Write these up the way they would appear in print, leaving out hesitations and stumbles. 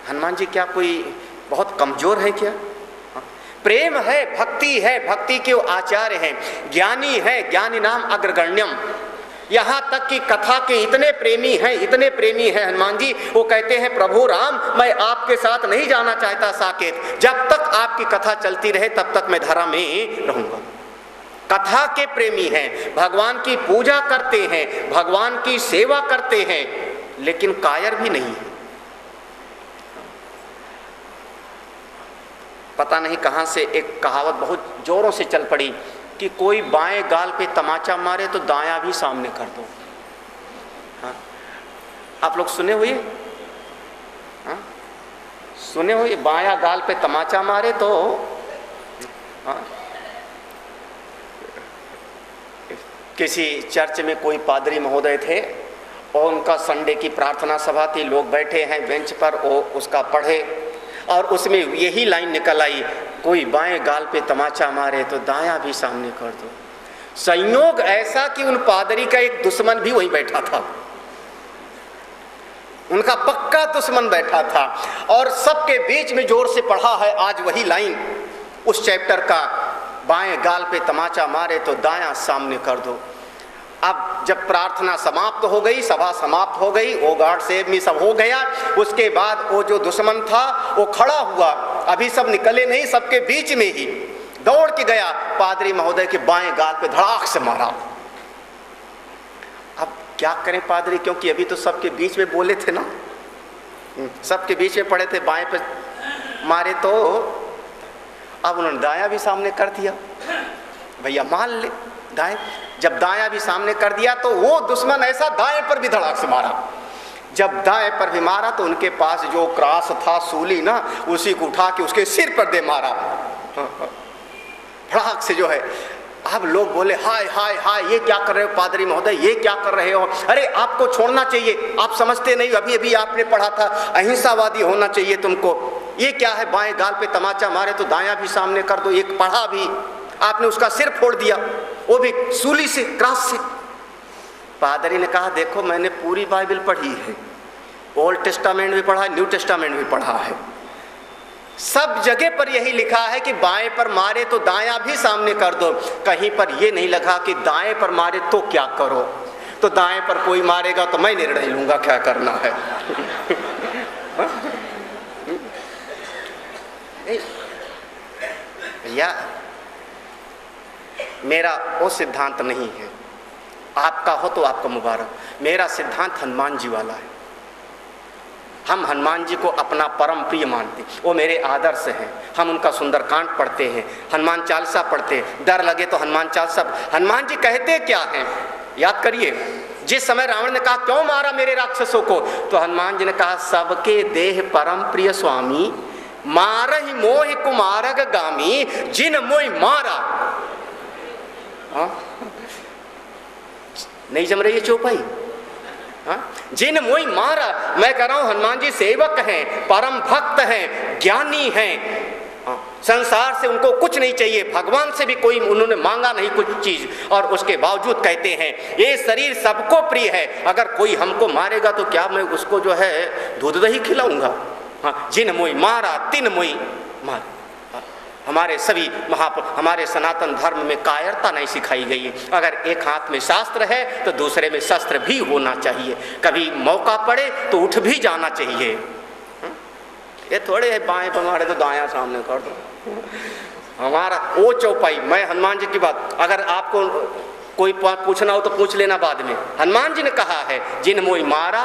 हनुमान जी क्या कोई बहुत कमजोर है क्या? प्रेम है, भक्ति के वो आचार्य हैं, ज्ञानी है, ज्ञानी नाम अग्रगण्यम। यहाँ तक कि कथा के इतने प्रेमी हैं हनुमान जी, वो कहते हैं प्रभु राम मैं आपके साथ नहीं जाना चाहता साकेत, जब तक आपकी कथा चलती रहे तब तक मैं धरा में रहूंगा। कथा के प्रेमी हैं, भगवान की पूजा करते हैं, भगवान की सेवा करते हैं, लेकिन कायर भी नहीं है। पता नहीं कहाँ से एक कहावत बहुत जोरों से चल पड़ी कि कोई बाएं गाल पे तमाचा मारे तो दायां भी सामने कर दो। हाँ, आप लोग सुने हुए? हाँ, सुने हुए? बायां गाल पे तमाचा मारे तो हाँ, किसी चर्च में कोई पादरी महोदय थे और उनका संडे की प्रार्थना सभा थी, लोग बैठे हैं बेंच पर, वो उसका पढ़े और उसमें यही लाइन निकल आई, कोई बाएं गाल पे तमाचा मारे तो दायां भी सामने कर दो। संयोग ऐसा कि उन पादरी का एक दुश्मन भी वहीं बैठा था, उनका पक्का दुश्मन बैठा था, और सबके बीच में जोर से पढ़ा है आज वही लाइन उस चैप्टर का, बाएं गाल पे तमाचा मारे तो दायां सामने कर दो। अब जब प्रार्थना समाप्त हो गई, सभा समाप्त हो गई, वो गार्ड सेव में सब हो गया, उसके बाद वो जो दुश्मन था वो खड़ा हुआ, अभी सब निकले नहीं, सबके बीच में ही दौड़ के गया, पादरी महोदय के बाएं गाल पे धड़ाक से मारा। अब क्या करें पादरी, क्योंकि अभी तो सबके बीच में बोले थे ना, सबके बीच में पड़े थे, बाएं पे मारे तो अब उन्होंने दायां भी सामने कर दिया। भैया मान ले दाएं, जब दायां भी सामने कर दिया तो वो दुश्मन ऐसा दाएं पर भी धड़ाक से मारा। जब दाएं पर भी मारा तो उनके पास जो क्रास था, सूली ना, उसी को उठा के उसके सिर पर दे मारा धड़ाक से जो है। अब लोग बोले हाय हाय हाय, ये क्या कर रहे हो पादरी महोदय, ये क्या कर रहे हो? अरे आपको छोड़ना चाहिए, आप समझते नहीं, अभी अभी आपने पढ़ा था अहिंसावादी होना चाहिए तुमको। ये क्या है, बाएं गाल पे तमाचा मारे तो दायां भी सामने कर दो, एक पढ़ा भी, आपने उसका सिर फोड़ दिया, वो भी सूली से, क्रॉस से। पादरी ने कहा देखो मैंने पूरी बाइबल पढ़ी है, ओल्ड टेस्टामेंट भी पढ़ा है, न्यू टेस्टामेंट भी पढ़ा है, सब जगह पर यही लिखा है कि बाएं पर मारे तो दायां भी सामने कर दो। कहीं पर यह नहीं लिखा कि दाएं पर मारे तो क्या करो। तो दाएं पर कोई मारेगा तो मैं निर्णय लूंगा क्या करना है। भैया मेरा वो सिद्धांत नहीं है, आपका हो तो आपका मुबारक, मेरा सिद्धांत हनुमान जी वाला है। हम हनुमान जी को अपना परम प्रिय मानते, वो मेरे आदर्श हैं। हम उनका सुंदरकांड पढ़ते हैं, हनुमान चालीसा पढ़ते हैं, डर लगे तो हनुमान चालीसा। हनुमान जी कहते क्या हैं याद करिए, जिस समय रावण ने कहा क्यों मारा मेरे राक्षसों को, तो हनुमान जी ने कहा सबके देह परम प्रिय स्वामी, मारहि मोहि कुमारग गामी, जिन मोहि मारा। नहीं जम रही है चौपाई? जिन मोहि मारा। मैं कह रहा हूं हनुमान जी सेवक हैं, परम भक्त हैं, ज्ञानी हैं, संसार से उनको कुछ नहीं चाहिए, भगवान से भी कोई उन्होंने मांगा नहीं कुछ चीज, और उसके बावजूद कहते हैं ये शरीर सबको प्रिय है, अगर कोई हमको मारेगा तो क्या मैं उसको जो है दूध दही खिलाऊंगा? जिन मोहि मारा तिन मोहि मारा। हमारे सभी हमारे सनातन धर्म में कायरता नहीं सिखाई गई है। अगर एक हाथ में शास्त्र है तो दूसरे में शस्त्र भी होना चाहिए, कभी मौका पड़े तो उठ भी जाना चाहिए। ये थोड़े है बाएं पर मारे तो दायां सामने कर दो। हमारा वो चौपाई, मैं हनुमान जी की बात, अगर आपको कोई पूछना हो तो पूछ लेना बाद में। हनुमान जी ने कहा है जिन मोहि मारा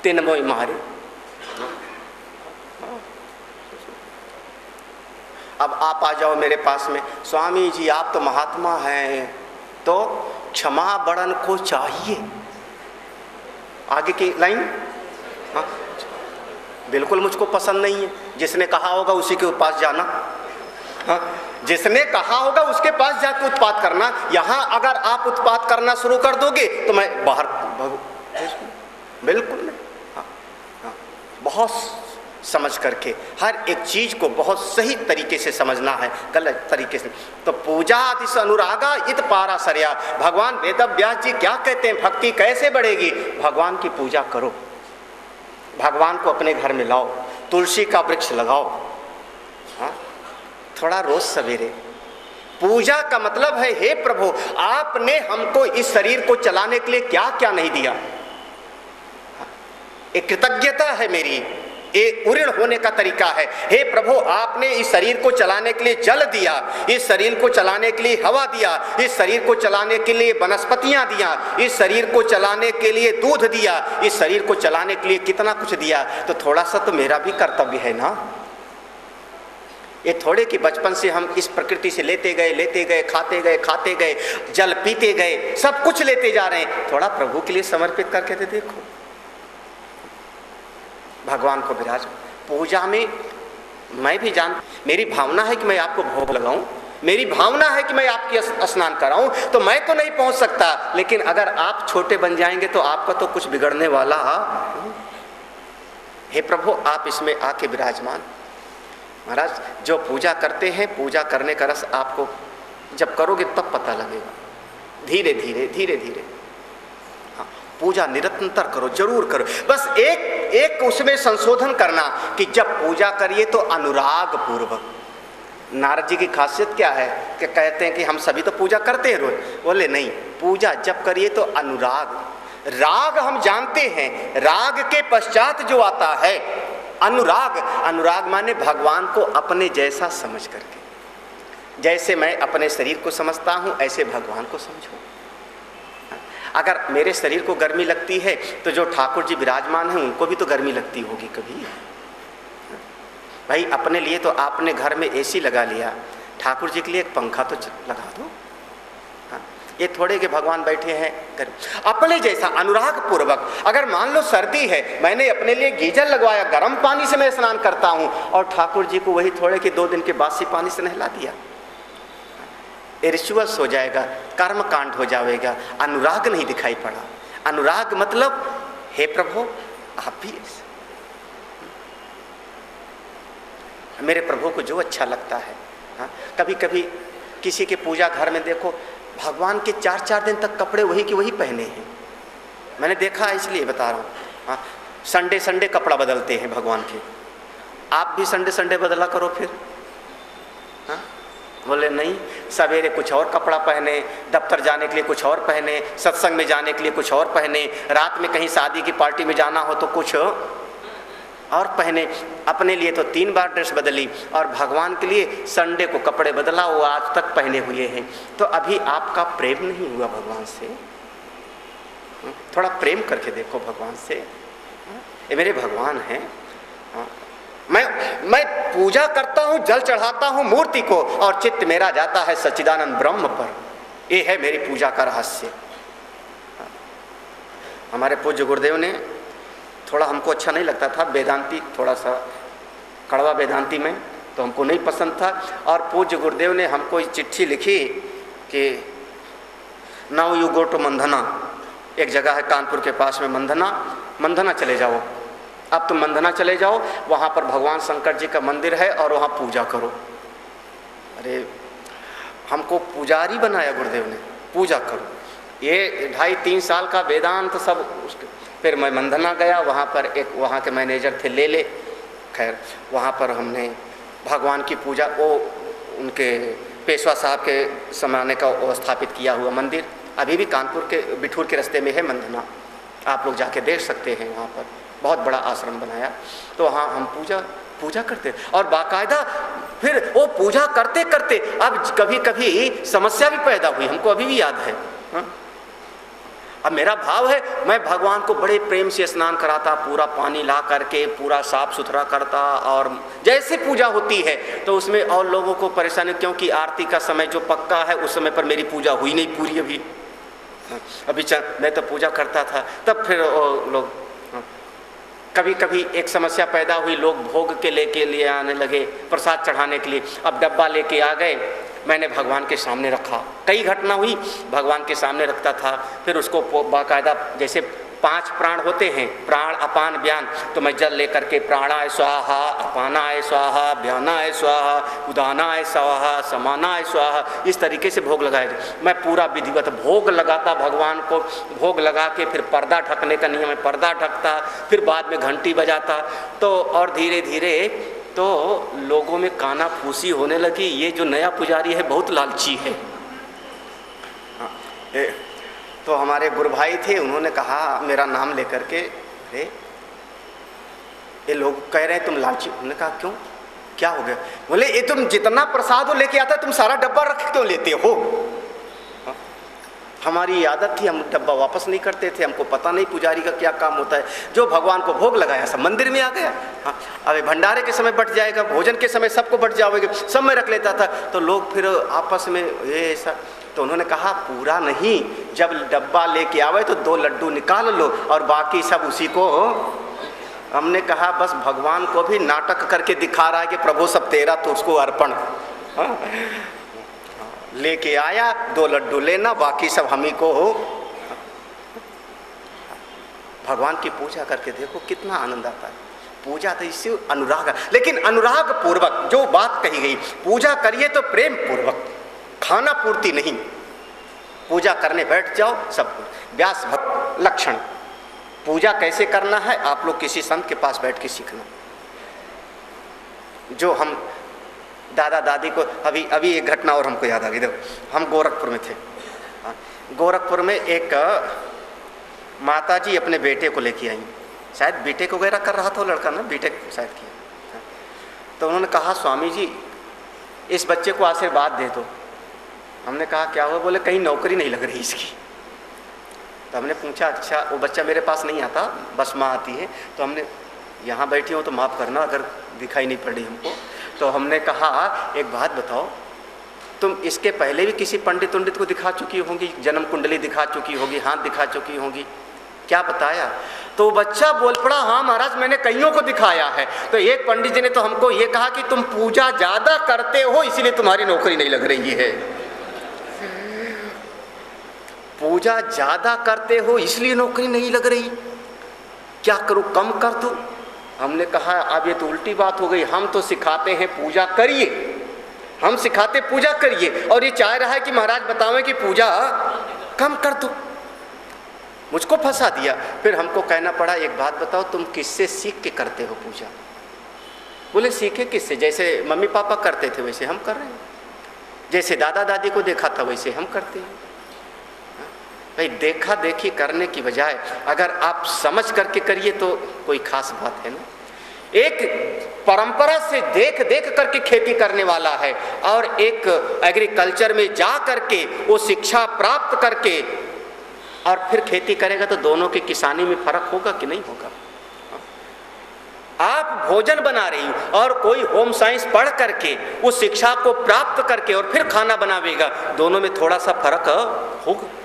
तिन मोहि मारे। अब आप आ जाओ मेरे पास में, स्वामी जी आप तो महात्मा हैं, तो क्षमा बड़न को चाहिए। आगे की लाइन बिल्कुल मुझको पसंद नहीं है। जिसने कहा होगा उसी के पास जाना, जिसने कहा होगा उसके पास जाकर उत्पात करना। यहाँ अगर आप उत्पात करना शुरू कर दोगे तो मैं बाहर बिल्कुल नहीं। बहुत समझ करके हर एक चीज को बहुत सही तरीके से समझना है, गलत तरीके से। तो पूजा दिस अनुरागा इत पाराशर्या। भगवान वेदव्यास जी क्या कहते हैं, भक्ति कैसे बढ़ेगी? भगवान की पूजा करो, भगवान को अपने घर में लाओ, तुलसी का वृक्ष लगाओ, हाँ, थोड़ा रोज सवेरे। पूजा का मतलब है, हे प्रभु आपने हमको इस शरीर को चलाने के लिए क्या क्या नहीं दिया। एक कृतज्ञता है मेरी, एक ऋण होने का तरीका है। हे प्रभु आपने इस शरीर को चलाने के लिए जल दिया, इस शरीर को चलाने के लिए हवा दिया, इस शरीर को चलाने के लिए वनस्पतियां दिया, इस शरीर को चलाने के लिए दूध दिया, इस शरीर को चलाने के लिए कितना कुछ दिया। तो थोड़ा सा तो मेरा भी कर्तव्य है ना। ये थोड़े कि बचपन से हम इस प्रकृति से लेते गए, खाते गए, जल पीते गए, सब कुछ लेते जा रहे हैं। थोड़ा प्रभु के लिए समर्पित करके तो देखो। भगवान को विराज पूजा में मैं भी मेरी भावना है कि मैं आपको भोग लगाऊं, मेरी भावना है कि मैं आपकी स्नान कराऊं, तो मैं तो नहीं पहुंच सकता, लेकिन अगर आप छोटे बन जाएंगे तो आपका तो कुछ बिगड़ने वाला। हे प्रभु आप इसमें आके विराजमान। महाराज जो पूजा करते हैं, पूजा करने का रस आपको जब करोगे तब पता लगेगा। धीरे धीरे हाँ, पूजा निरंतर करो, जरूर करो। बस एक उसमें संशोधन करना कि जब पूजा करिए तो अनुराग पूर्वक। नारद जी की खासियत क्या है कि कहते हैं कि हम सभी तो पूजा करते हैं रोज, बोले नहीं, पूजा जब करिए तो अनुराग। राग हम जानते हैं, राग के पश्चात जो आता है अनुराग। अनुराग माने भगवान को अपने जैसा समझ करके। जैसे मैं अपने शरीर को समझता हूँ ऐसे भगवान को समझो। अगर मेरे शरीर को गर्मी लगती है तो जो ठाकुर जी विराजमान हैं उनको भी तो गर्मी लगती होगी कभी। भाई अपने लिए तो आपने घर में एसी लगा लिया, ठाकुर जी के लिए एक पंखा तो लगा दो। ये थोड़े के भगवान बैठे हैं अपने जैसा अनुराग पूर्वक। अगर मान लो सर्दी है, मैंने अपने लिए गीजर लगवाया, गर्म पानी से मैं स्नान करता हूँ, और ठाकुर जी को वही थोड़े के 2 दिन के बासी पानी से नहला दिया। रिचुअल्स हो जाएगा, कर्म कांड हो जाएगा, अनुराग नहीं दिखाई पड़ा। अनुराग मतलब हे प्रभु आप भी मेरे प्रभु को जो अच्छा लगता है। हाँ, कभी कभी किसी के पूजा घर में देखो भगवान के 4-4 दिन तक कपड़े वही के वही पहने हैं। मैंने देखा इसलिए बता रहा हूँ। हाँ, संडे कपड़ा बदलते हैं भगवान के। आप भी संडे बदला करो फिर। हाँ, बोले नहीं, सवेरे कुछ और कपड़ा पहने, दफ्तर जाने के लिए कुछ और पहने, सत्संग में जाने के लिए कुछ और पहने, रात में कहीं शादी की पार्टी में जाना हो तो कुछ और पहने। अपने लिए तो 3 बार ड्रेस बदली और भगवान के लिए संडे को कपड़े बदला, वो आज तक पहने हुए हैं। तो अभी आपका प्रेम नहीं हुआ भगवान से। थोड़ा प्रेम करके देखो भगवान से। ये मेरे भगवान हैं। मैं पूजा करता हूँ, जल चढ़ाता हूँ मूर्ति को, और चित्त मेरा जाता है सच्चिदानंद ब्रह्म पर। ये है मेरी पूजा का रहस्य। हमारे पूज्य गुरुदेव ने थोड़ा हमको अच्छा नहीं लगता था, वेदांती थोड़ा सा कड़वा वेदांती में, तो हमको नहीं पसंद था। और पूज्य गुरुदेव ने हमको चिट्ठी लिखी कि now you go to Mandhana. एक जगह है कानपुर के पास में मंधना चले जाओ। अब तुम मंधना चले जाओ, वहाँ पर भगवान शंकर जी का मंदिर है और वहाँ पूजा करो। अरे हमको पुजारी बनाया गुरुदेव ने, पूजा करो। ये 2.5-3 साल का वेदांत सब उसके। फिर मैं मंधना गया, वहाँ पर एक वहाँ के मैनेजर थे ले खैर वहाँ पर हमने भगवान की पूजा, वो उनके पेशवा साहब के ज़माने का वो स्थापित किया हुआ मंदिर अभी भी कानपुर के बिठूर के रास्ते में है मंधना। आप लोग जाके देख सकते हैं, वहाँ पर बहुत बड़ा आश्रम बनाया। तो वहाँ हम पूजा करते और बाकायदा फिर वो पूजा करते करते अब कभी कभी समस्या भी पैदा हुई, हमको अभी भी याद है। हाँ? अब मेरा भाव है मैं भगवान को बड़े प्रेम से स्नान कराता, पूरा पानी ला करके पूरा साफ सुथरा करता, और जैसे पूजा होती है तो उसमें और लोगों को परेशानी, क्योंकि आरती का समय जो पक्का है उस समय पर मेरी पूजा हुई नहीं पूरी अभी मैं तो पूजा करता था। तब फिर लोग कभी कभी एक समस्या पैदा हुई, लोग भोग के लिए आने लगे, प्रसाद चढ़ाने के लिए। अब डब्बा लेके आ गए, मैंने भगवान के सामने रखा। कई घटना हुई, भगवान के सामने रखता था, फिर उसको बाकायदा जैसे 5 प्राण होते हैं, प्राण अपान व्यान, तो मैं जल लेकर के प्राणाय स्वाहा, अपानाय स्वाहा, व्यानाय स्वाहा, उदानाय स्वाहा, समानाय स्वाहा, इस तरीके से भोग लगाया जाए। मैं पूरा विधिवत भोग लगाता भगवान को, भोग लगा के फिर पर्दा ढकने का नियम है, पर्दा ढकता, फिर बाद में घंटी बजाता। तो और धीरे धीरे तो लोगों में काना फूसी होने लगी, ये जो नया पुजारी है बहुत लालची है। तो हमारे गुरु भाई थे, उन्होंने कहा मेरा नाम लेकर के, अरे ये लोग कह रहे हैं तुम लालची। उन्होंने कहा क्यों, क्या हो गया? बोले ये तुम जितना प्रसाद लेके आता तुम सारा डब्बा रख क्यों लेते हो? हमारी आदत थी, हम डब्बा वापस नहीं करते थे, हमको पता नहीं पुजारी का क्या काम होता है। जो भगवान को भोग लगाया सब मंदिर में आ गया। हाँ, अबे भंडारे के समय बट जाएगा, भोजन के समय सबको बट जाओगे, सब में रख लेता था। तो लोग फिर आपस में ये ऐसा, तो उन्होंने कहा पूरा नहीं, जब डब्बा लेके आवे तो 2 लड्डू निकाल लो और बाकी सब उसी को। हमने कहा बस भगवान को भी नाटक करके दिखा रहा है कि प्रभु सब तेरा, तो उसको अर्पण। हाँ? लेके आया, 2 लड्डू लेना, बाकी सब हम ही को हो। भगवान की पूजा करके देखो कितना आनंद आता है। पूजा तो इससे अनुराग, लेकिन अनुराग पूर्वक जो बात कही गई, पूजा करिए तो प्रेम पूर्वक, खाना पूर्ति नहीं। पूजा करने बैठ जाओ सब। व्यास भक्त लक्षण, पूजा कैसे करना है आप लोग किसी संत के पास बैठ के सीखना। जो हम दादा दादी को, अभी एक घटना और हमको याद आ गई। देखो हम गोरखपुर में थे, गोरखपुर में एक माता जी अपने बेटे को लेके आई, शायद बीटेक वगैरह कर रहा था वो लड़का ना, बीटेक शायद किया। तो उन्होंने कहा स्वामी जी इस बच्चे को आशीर्वाद दे दो। हमने कहा क्या हुआ? बोले कहीं नौकरी नहीं लग रही इसकी। तो हमने पूछा अच्छा, वो बच्चा मेरे पास नहीं आता, बस माँ आती है। तो हमने, यहाँ बैठी हूँ तो माफ़ करना अगर दिखाई नहीं पड़ी हमको। तो हमने कहा एक बात बताओ, तुम इसके पहले भी किसी पंडित उंडित को दिखा चुकी होंगी, जन्म कुंडली दिखा चुकी होगी, हाथ दिखा चुकी होंगी, क्या बताया? तो बच्चा बोल पड़ा हाँ महाराज मैंने कईयों को दिखाया है। तो एक पंडित जी ने तो हमको ये कहा कि तुम पूजा ज़्यादा करते हो इसलिए तुम्हारी नौकरी नहीं लग रही है। पूजा ज़्यादा करते हो इसलिए नौकरी नहीं लग रही, क्या करूँ कम कर दो? हमने कहा अब ये तो उल्टी बात हो गई, हम तो सिखाते हैं पूजा करिए, हम सिखाते पूजा करिए, और ये चाह रहा है कि महाराज बतावें कि पूजा कम कर दो। मुझको फंसा दिया। फिर हमको कहना पड़ा एक बात बताओ तुम किससे सीख के करते हो पूजा? बोले सीखे किससे? जैसे मम्मी पापा करते थे वैसे हम कर रहे हैं, जैसे दादा दादी को देखा था वैसे हम करते हैं। भाई देखा देखी करने की बजाय अगर आप समझ करके करिए तो कोई खास बात है ना। एक परंपरा से देख देख करके खेती करने वाला है और एक एग्रीकल्चर में जा करके वो शिक्षा प्राप्त करके और फिर खेती करेगा, तो दोनों की किसानी में फर्क होगा कि नहीं होगा? आप भोजन बना रही हो और कोई होम साइंस पढ़ करके उस शिक्षा को प्राप्त करके और फिर खाना बनावेगा, दोनों में थोड़ा सा फर्क होगा।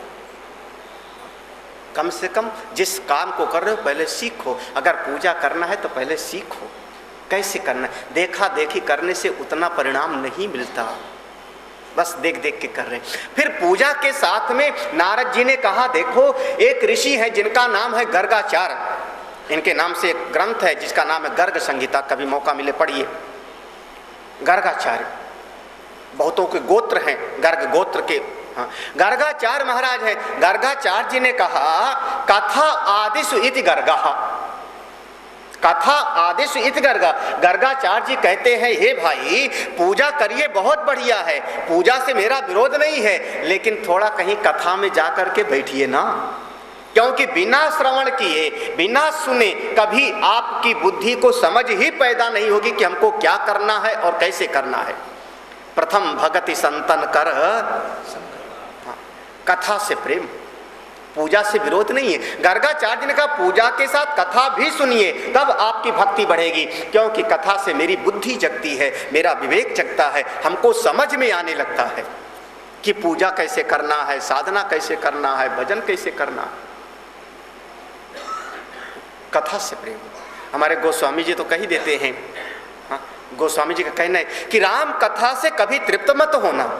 कम से कम जिस काम को कर रहे हो पहले सीखो। अगर पूजा करना है तो पहले सीखो कैसे करना है। देखा देखी करने से उतना परिणाम नहीं मिलता, बस देख देख के कर रहे। फिर पूजा के साथ में नारद जी ने कहा देखो एक ऋषि है जिनका नाम है गर्गाचार्य, इनके नाम से एक ग्रंथ है जिसका नाम है गर्ग संहिता, कभी मौका मिले पढ़िए। गर्गाचार्य बहुतों के गोत्र हैं, गर्ग गोत्र के। हाँ, गर्गाचार्य महाराज है। गर्गाचार्य जी ने कहा कथा आदिषु इति गर्गा, कथा आदिषु इति गर्गा। गर्गाचार्य जी कहते हैं हे भाई पूजा करिए बहुत बढ़िया है, पूजा से मेरा विरोध नहीं है, लेकिन थोड़ा कहीं कथा में जा करके बैठिए ना, क्योंकि बिना श्रवण किए बिना सुने कभी आपकी बुद्धि को समझ ही पैदा नहीं होगी कि हमको क्या करना है और कैसे करना है। प्रथम भगति संतन कर, कथा से प्रेम, पूजा से विरोध नहीं है। गर्गाचार्य ने कहा पूजा के साथ कथा भी सुनिए तब आपकी भक्ति बढ़ेगी, क्योंकि कथा से मेरी बुद्धि जगती है, मेरा विवेक जगता है, हमको समझ में आने लगता है कि पूजा कैसे करना है, साधना कैसे करना है, भजन कैसे करना है। कथा से प्रेम। हमारे गोस्वामी जी तो कही देते हैं, हाँ, गोस्वामी जी का कहना है कि राम कथा से कभी तृप्त मत होना।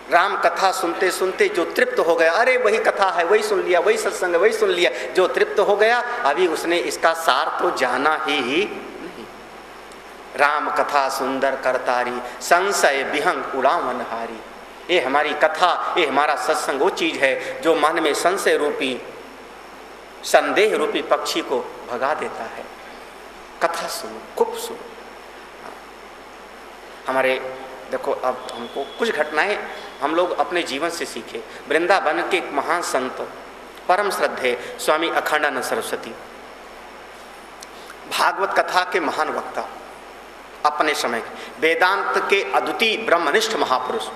राम कथा सुनते सुनते जो तृप्त हो गया, अरे वही कथा है, वही सुन लिया, वही सत्संग है, वही सुन लिया, जो तृप्त हो गया, अभी उसने इसका सार तो जाना ही नहीं। राम कथा सुंदर करतारी, संशय विहंग उड़ावन हारी। ये हमारी कथा, ये हमारा सत्संग वो चीज है जो मन में संशय रूपी, संदेह रूपी पक्षी को भगा देता है। कथा सुनो, खूब सुनो। हमारे देखो, अब हमको कुछ घटनाएं हम लोग अपने जीवन से सीखे। वृंदावन के एक महान संत, परम श्रद्धेय स्वामी अखंडानंद सरस्वती, भागवत कथा के महान वक्ता, अपने समय के वेदांत के अद्वितीय ब्रह्मनिष्ठ महापुरुष,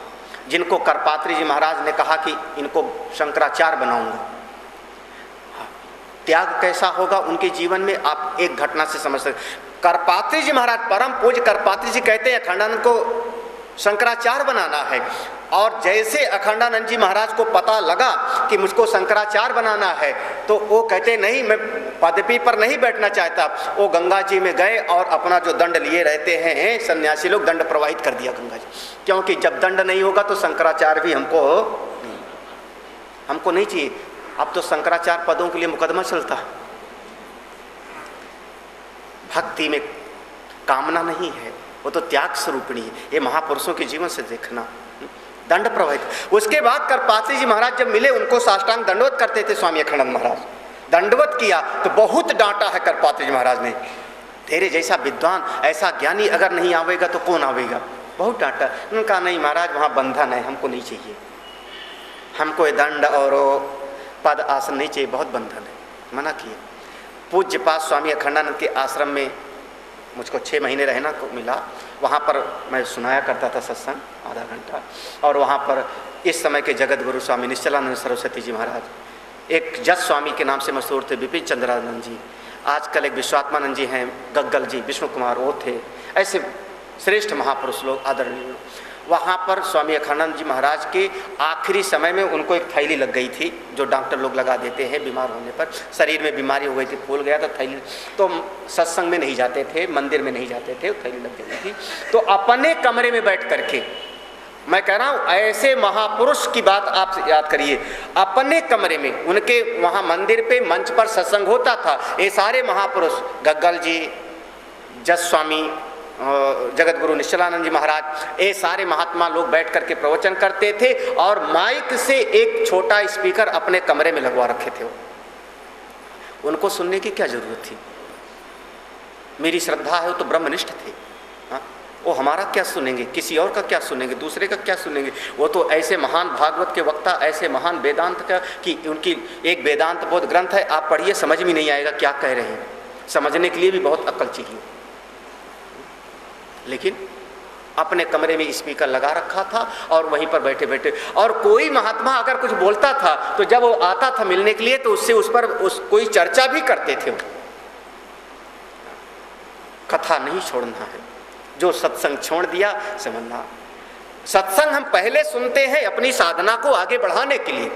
जिनको करपात्री जी महाराज ने कहा कि इनको शंकराचार्य बनाऊंगा। त्याग कैसा होगा उनके जीवन में, आप एक घटना से समझ सकते। करपात्री जी महाराज, परम पूज्य करपात्री जी कहते हैं अखंडानंद को शंकराचार्य बनाना है। और जैसे अखंडानंद जी महाराज को पता लगा कि मुझको शंकराचार्य बनाना है, तो वो कहते नहीं, मैं पदवी पर नहीं बैठना चाहता। वो गंगा जी में गए और अपना जो दंड लिए रहते हैं सन्यासी लोग, दंड प्रवाहित कर दिया गंगा जी। क्योंकि जब दंड नहीं होगा तो शंकराचार्य भी हमको नहीं चाहिए। अब तो शंकराचार्य पदों के लिए मुकदमा चलता है। भक्ति में कामना नहीं है, वो तो त्याग स्वरूपिणी है। ये महापुरुषों के जीवन से देखना, दंड प्रवाहित। उसके बाद करपात्री जी महाराज जब मिले, उनको साष्टांग दंडवत करते थे स्वामी अखंडानंद महाराज। दंडवत किया तो बहुत डांटा है करपात्री जी महाराज ने। तेरे जैसा विद्वान, ऐसा ज्ञानी अगर नहीं आवेगा तो कौन आवेगा, बहुत डांटा। उन्होंने कहा नहीं महाराज, वहाँ बंधन है, हमको नहीं चाहिए, हमको ये दंड और पद आसन नहीं चाहिए, बहुत बंधन है, मना किए। पूज्य पास स्वामी अखंडानंद के आश्रम में मुझको 6 महीने रहना को मिला। वहाँ पर मैं सुनाया करता था सत्संग आधा घंटा। और वहाँ पर इस समय के जगत गुरु स्वामी निश्चलानंद सरस्वती जी महाराज, एक जस स्वामी के नाम से मशहूर थे विपिन चंद्रानंद जी, आजकल एक विश्वात्मानंद जी हैं, गग्गल जी, विष्णु कुमार वो थे, ऐसे श्रेष्ठ महापुरुष लोग, आदरणीय। वहाँ पर स्वामी अखंडानंद जी महाराज के आखिरी समय में उनको एक थैली लग गई थी, जो डॉक्टर लोग लगा देते हैं बीमार होने पर। शरीर में बीमारी हो गई थी, फूल गया था थैली, तो सत्संग में नहीं जाते थे, मंदिर में नहीं जाते थे, थैली लग गई थी। तो अपने कमरे में बैठ करके, मैं कह रहा हूँ ऐसे महापुरुष की बात आप याद करिए, अपने कमरे में, उनके वहाँ मंदिर पे मंच पर सत्संग होता था। ये सारे महापुरुष, गग्गल जी, जस स्वामी, जगत गुरु निश्चलानंद जी महाराज, ये सारे महात्मा लोग बैठ करके प्रवचन करते थे और माइक से एक छोटा स्पीकर अपने कमरे में लगवा रखे थे। उनको सुनने की क्या जरूरत थी? मेरी श्रद्धा है, वो तो ब्रह्मनिष्ठ थे। हाँ, वो हमारा क्या सुनेंगे, किसी और का क्या सुनेंगे, दूसरे का क्या सुनेंगे? वो तो ऐसे महान भागवत के वक्ता, ऐसे महान वेदांत का, कि उनकी एक वेदांत बोध ग्रंथ है, आप पढ़िए, समझ में नहीं आएगा क्या कह रहे हैं। समझने के लिए भी बहुत अक्ल चाहिए। लेकिन अपने कमरे में स्पीकर लगा रखा था और वहीं पर बैठे बैठे, और कोई महात्मा अगर कुछ बोलता था तो जब वो आता था मिलने के लिए तो उससे उस पर कोई चर्चा भी करते थे। कथा नहीं छोड़ना है, जो सत्संग छोड़ दिया समझना। सत्संग हम पहले सुनते हैं अपनी साधना को आगे बढ़ाने के लिए।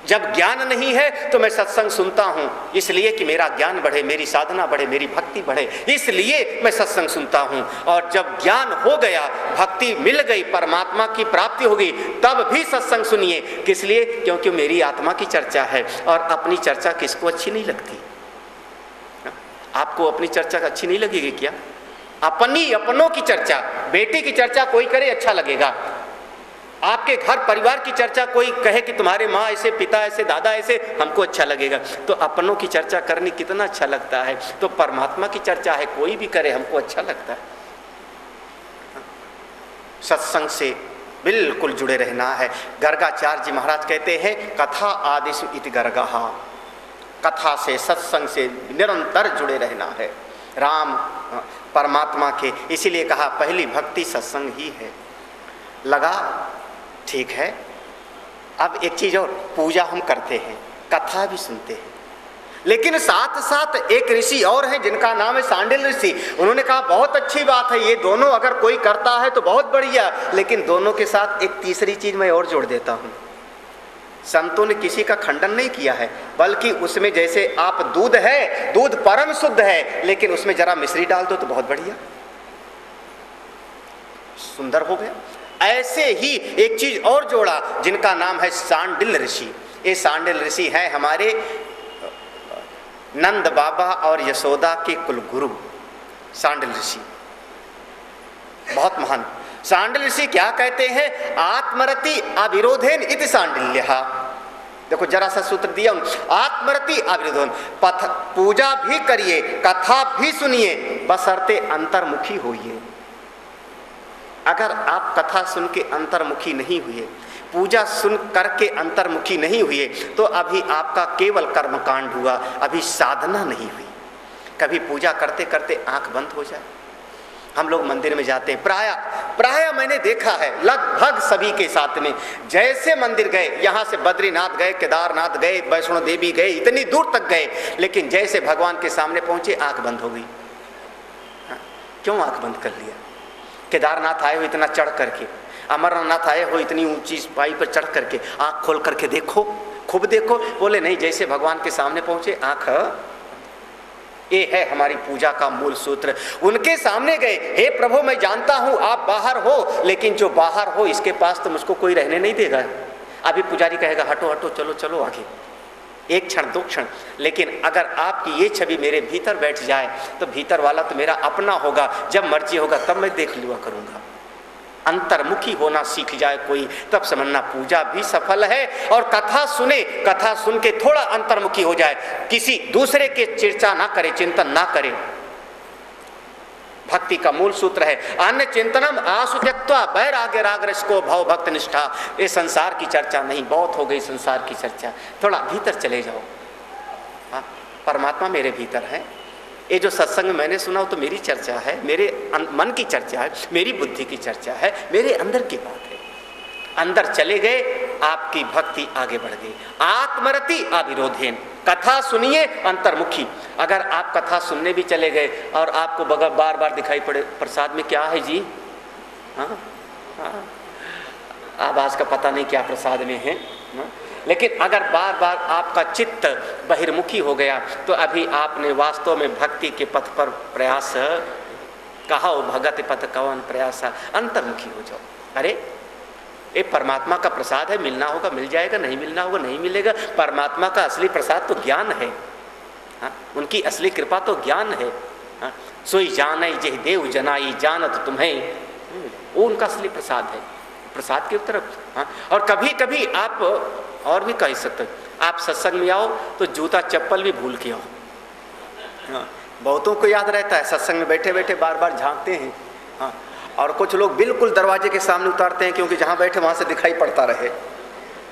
जब ज्ञान नहीं है तो मैं सत्संग सुनता हूं इसलिए कि मेरा ज्ञान बढ़े, मेरी साधना बढ़े, मेरी भक्ति बढ़े, इसलिए मैं सत्संग सुनता हूं। और जब ज्ञान हो गया, भक्ति मिल गई, परमात्मा की प्राप्ति हो गई, तब भी सत्संग सुनिए। किस लिए? क्योंकि मेरी आत्मा की चर्चा है। और अपनी चर्चा किसको अच्छी नहीं लगती? आपको अपनी चर्चा अच्छी नहीं लगेगी क्या? अपनों की चर्चा, बेटे की चर्चा कोई करे अच्छा लगेगा। आपके घर परिवार की चर्चा कोई कहे कि तुम्हारे माँ ऐसे, पिता ऐसे, दादा ऐसे, हमको अच्छा लगेगा। तो अपनों की चर्चा करनी कितना अच्छा लगता है। तो परमात्मा की चर्चा है, कोई भी करे हमको अच्छा लगता है। सत्संग से बिल्कुल जुड़े रहना है। गर्गाचार्य जी महाराज कहते हैं, कथा आदिषु इति गर्गः, कथा से, सत्संग से निरंतर जुड़े रहना है राम परमात्मा के। इसीलिए कहा पहली भक्ति सत्संग ही है। लगा? ठीक है। अब एक चीज और, पूजा हम करते हैं, कथा भी सुनते हैं, लेकिन साथ साथ एक ऋषि और हैं जिनका नाम है सांडिल्य ऋषि। उन्होंने कहा बहुत अच्छी बात है, ये दोनों अगर कोई करता है तो बहुत बढ़िया, लेकिन दोनों के साथ एक तीसरी चीज मैं और जोड़ देता हूँ। संतों ने किसी का खंडन नहीं किया है, बल्कि उसमें जैसे आप दूध है, दूध परम शुद्ध है, लेकिन उसमें जरा मिश्री डाल दो तो बहुत बढ़िया, सुंदर हो गया। ऐसे ही एक चीज और जोड़ा जिनका नाम है सांडिल ऋषि। ये सांडिल ऋषि है हमारे नंद बाबा और यशोदा के कुलगुरु सांडिल ऋषि, बहुत महान। सांडिल ऋषि क्या कहते हैं? आत्मरति अविरोधेन इति सांडिल्यः। देखो जरा सा सूत्र दिया, आत्मरति अविरोधन, पथ पूजा भी करिए, कथा भी सुनिए, बशर्ते अंतर्मुखी होइए। अगर आप कथा सुन के अंतर्मुखी नहीं हुए, पूजा सुन करके अंतर्मुखी नहीं हुए, तो अभी आपका केवल कर्मकांड हुआ, अभी साधना नहीं हुई। कभी पूजा करते करते आंख बंद हो जाए। हम लोग मंदिर में जाते हैं, प्राय मैंने देखा है लगभग सभी के साथ में, जैसे मंदिर गए, यहाँ से बद्रीनाथ गए, केदारनाथ गए, वैष्णो देवी गए, इतनी दूर तक गए, लेकिन जैसे भगवान के सामने पहुंचे आंख बंद हो गई। क्यों आंख बंद कर लिया? केदारनाथ आए हो इतना चढ़ करके, अमरनाथ आए हो इतनी ऊंची पाई पर चढ़ करके, आंख खोल करके देखो, खूब देखो। बोले नहीं, जैसे भगवान के सामने पहुंचे आंख। ये है हमारी पूजा का मूल सूत्र। उनके सामने गए, हे प्रभु मैं जानता हूं आप बाहर हो, लेकिन जो बाहर हो इसके पास तो मुझको कोई रहने नहीं देगा। अभी पुजारी कहेगा हटो हटो, चलो चलो आगे, एक क्षण दो क्षण, लेकिन अगर आपकी ये छवि मेरे भीतर बैठ जाए तो भीतर वाला तो मेरा अपना होगा, जब मर्जी होगा तब मैं देख लिया करूंगा। अंतर्मुखी होना सीख जाए कोई, तब समझना पूजा भी सफल है। और कथा सुने, कथा सुन के थोड़ा अंतर्मुखी हो जाए, किसी दूसरे के चर्चा ना करे, चिंतन ना करे। भक्ति का मूल सूत्र है अन्य चिंतनम आसु त्यक्त्वा वैराग्य राग रसको भव भक्त निष्ठा। ये संसार की चर्चा नहीं, बहुत हो गई संसार की चर्चा, थोड़ा भीतर चले जाओ। हाँ, परमात्मा मेरे भीतर है। ये जो सत्संग मैंने सुना तो मेरी चर्चा है, मेरे मन की चर्चा है, मेरी बुद्धि की चर्चा है, मेरे अंदर की बात है। अंदर चले गए, आपकी भक्ति आगे बढ़ गई। आत्मरति अविरोधेन, कथा सुनिए अंतर्मुखी। अगर आप कथा सुनने भी चले गए और आपको बगल बार बार दिखाई पड़े प्रसाद में क्या है जी, हाँ हाँ, आवाज का पता नहीं क्या प्रसाद में है, हाँ? लेकिन अगर बार बार आपका चित्त बहिर्मुखी हो गया तो अभी आपने वास्तव में भक्ति के पथ पर प्रयास कहा हो, भगत पथ कवन प्रयास, अंतर्मुखी हो जाओ। अरे ये परमात्मा का प्रसाद है, मिलना होगा मिल जाएगा, नहीं मिलना होगा नहीं मिलेगा। परमात्मा का असली प्रसाद तो ज्ञान है, हाँ? उनकी असली कृपा तो ज्ञान है। हाँ? सोई जानै जेहि देव जनाई जानत तुम्हें, वो उनका असली प्रसाद है, प्रसाद की तरफ। हाँ? और कभी कभी आप और भी कह सकते, आप सत्संग में आओ तो जूता चप्पल भी भूल के आओ। हाँ? बहुतों को याद रहता है, सत्संग में बैठे बैठे बार बार झांकते हैं। हाँ? और कुछ लोग बिल्कुल दरवाजे के सामने उतारते हैं क्योंकि जहाँ बैठे वहाँ से दिखाई पड़ता रहे।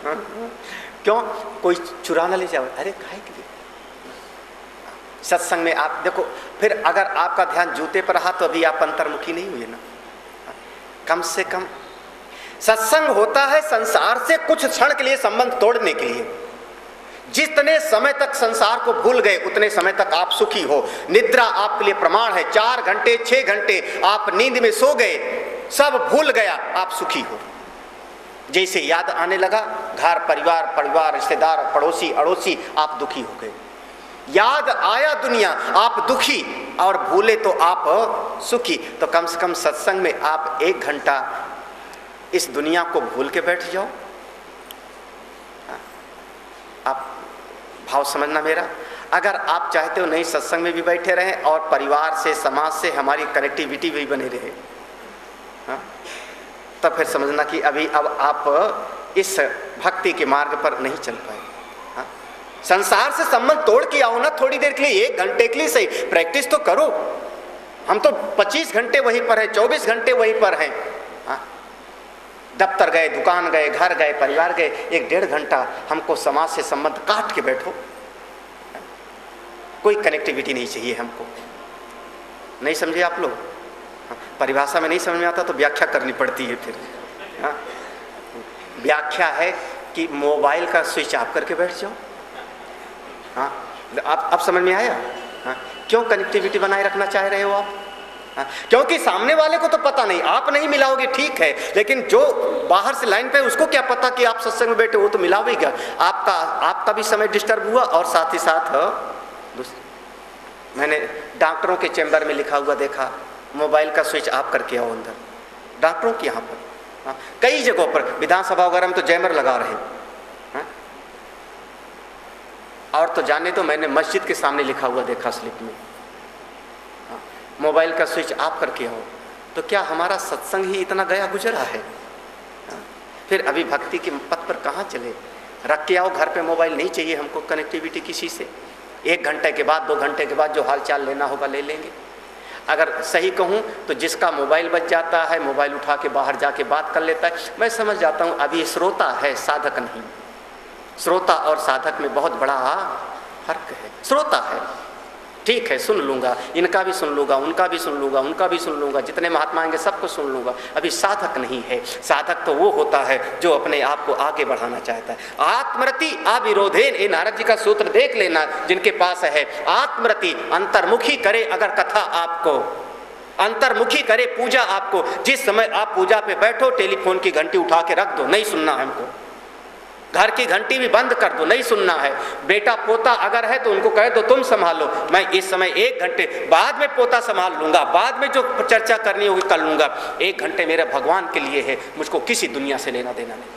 हाँ? क्यों? कोई चुरा ना ले जाए। अरे काहे के लिए? सत्संग में आप देखो, फिर अगर आपका ध्यान जूते पर रहा तो अभी आप अंतर्मुखी नहीं हुए ना। कम से कम सत्संग होता है संसार से कुछ क्षण के लिए संबंध तोड़ने के लिए। जितने समय तक संसार को भूल गए उतने समय तक आप सुखी हो। निद्रा आपके लिए प्रमाण है, 4 घंटे 6 घंटे आप नींद में सो गए, सब भूल गया, आप सुखी हो। जैसे याद आने लगा घर परिवार रिश्तेदार पड़ोसी अड़ोसी, आप दुखी हो गए। याद आया दुनिया, आप दुखी, और भूले तो आप सुखी। तो कम से कम सत्संग में आप 1 घंटा इस दुनिया को भूल के बैठ जाओ। आप भाव समझना मेरा। अगर आप चाहते हो नहीं सत्संग में भी बैठे रहें और परिवार से समाज से हमारी कनेक्टिविटी भी बने रहे, हाँ? तब फिर समझना कि अभी अब आप इस भक्ति के मार्ग पर नहीं चल पाए। हाँ? संसार से संबंध तोड़ के आओ ना, थोड़ी देर के लिए, 1 घंटे के लिए सही, प्रैक्टिस तो करो। हम तो 25 घंटे वहीं पर हैं, 24 घंटे वहीं पर हैं। हाँ? दफ्तर गए, दुकान गए, घर गए, परिवार गए, 1-1.5 घंटा हमको समाज से संबंध काट के बैठो। कोई कनेक्टिविटी नहीं चाहिए हमको। नहीं समझे आप लोग? परिभाषा में नहीं समझ में आता तो व्याख्या करनी पड़ती है फिर। हाँ? व्याख्या है कि मोबाइल का स्विच ऑफ करके बैठ जाओ। हाँ, आप समझ में आया? हाँ? क्यों कनेक्टिविटी बनाए रखना चाह रहे हो आप? हाँ? क्योंकि सामने वाले को तो पता नहीं, आप नहीं मिलाओगे ठीक है, लेकिन जो बाहर से लाइन पे उसको क्या पता कि आप सत्संग में बैठे, वो तो मिलावेगा। आपका भी समय डिस्टर्ब हुआ और साथ ही साथ मैंने डॉक्टरों के चैम्बर में लिखा हुआ देखा, मोबाइल का स्विच ऑफ करके आओ अंदर। डॉक्टरों के यहाँ पर कई जगहों पर विधानसभा वगैरह में तो जैमर लगा रहे हैं। और तो जाने तो मैंने मस्जिद के सामने लिखा हुआ देखा स्लिप में, मोबाइल का स्विच ऑफ करके आओ। तो क्या हमारा सत्संग ही इतना गया गुजरा है? फिर अभी भक्ति के पथ पर कहाँ चले? रख के आओ घर पे, मोबाइल नहीं चाहिए हमको कनेक्टिविटी किसी से। 1 घंटे के बाद 2 घंटे के बाद जो हाल चाल लेना होगा ले लेंगे। अगर सही कहूँ तो जिसका मोबाइल बच जाता है, मोबाइल उठा के बाहर जाके बात कर लेता है, मैं समझ जाता हूँ अभी श्रोता है, साधक नहीं। श्रोता और साधक में बहुत बड़ा फर्क है। श्रोता है, ठीक है, सुन लूँगा, इनका भी सुन लूँगा, उनका भी सुन लूँगा, उनका भी सुन लूँगा, जितने महात्मा आएंगे सबको सुन लूँगा। अभी साधक नहीं है। साधक तो वो होता है जो अपने आप को आगे बढ़ाना चाहता है। आत्मरति अविरोधेन, ये नारद जी का सूत्र देख लेना जिनके पास है। आत्मरति, अंतर्मुखी करे अगर कथा आपको, अंतर्मुखी करे पूजा आपको। जिस समय आप पूजा पे बैठो टेलीफोन की घंटी उठा के रख दो, नहीं सुनना है हमको। घर की घंटी भी बंद कर दो, नहीं सुनना है। बेटा पोता अगर है तो उनको कह दो तुम संभालो, मैं इस समय 1 घंटे बाद में पोता संभाल लूंगा, बाद में जो चर्चा करनी होगी कर लूंगा। 1 घंटे मेरे भगवान के लिए है, मुझको किसी दुनिया से लेना देना नहीं।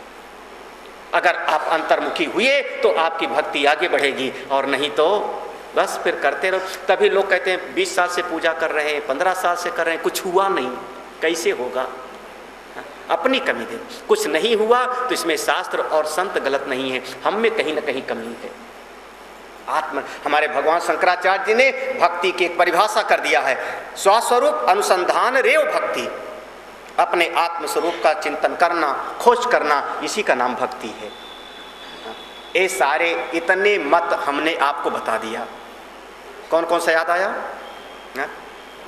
अगर आप अंतर्मुखी हुए तो आपकी भक्ति आगे बढ़ेगी, और नहीं तो बस फिर करते रहो। तभी लोग कहते हैं 20 साल से पूजा कर रहे हैं, 15 साल से कर रहे हैं, कुछ हुआ नहीं। कैसे होगा? अपनी कमी दे। कुछ नहीं हुआ तो इसमें शास्त्र और संत गलत नहीं है, हम में कहीं ना कहीं कमी है। हमारे भगवान शंकराचार्य जी ने भक्ति की एक परिभाषा कर दिया है, स्वस्वरूप अनुसंधान रेव भक्ति। अपने आत्म स्वरूप का चिंतन करना, खोज करना, इसी का नाम भक्ति है। ये सारे इतने मत हमने आपको बता दिया। कौन कौन सा याद आया?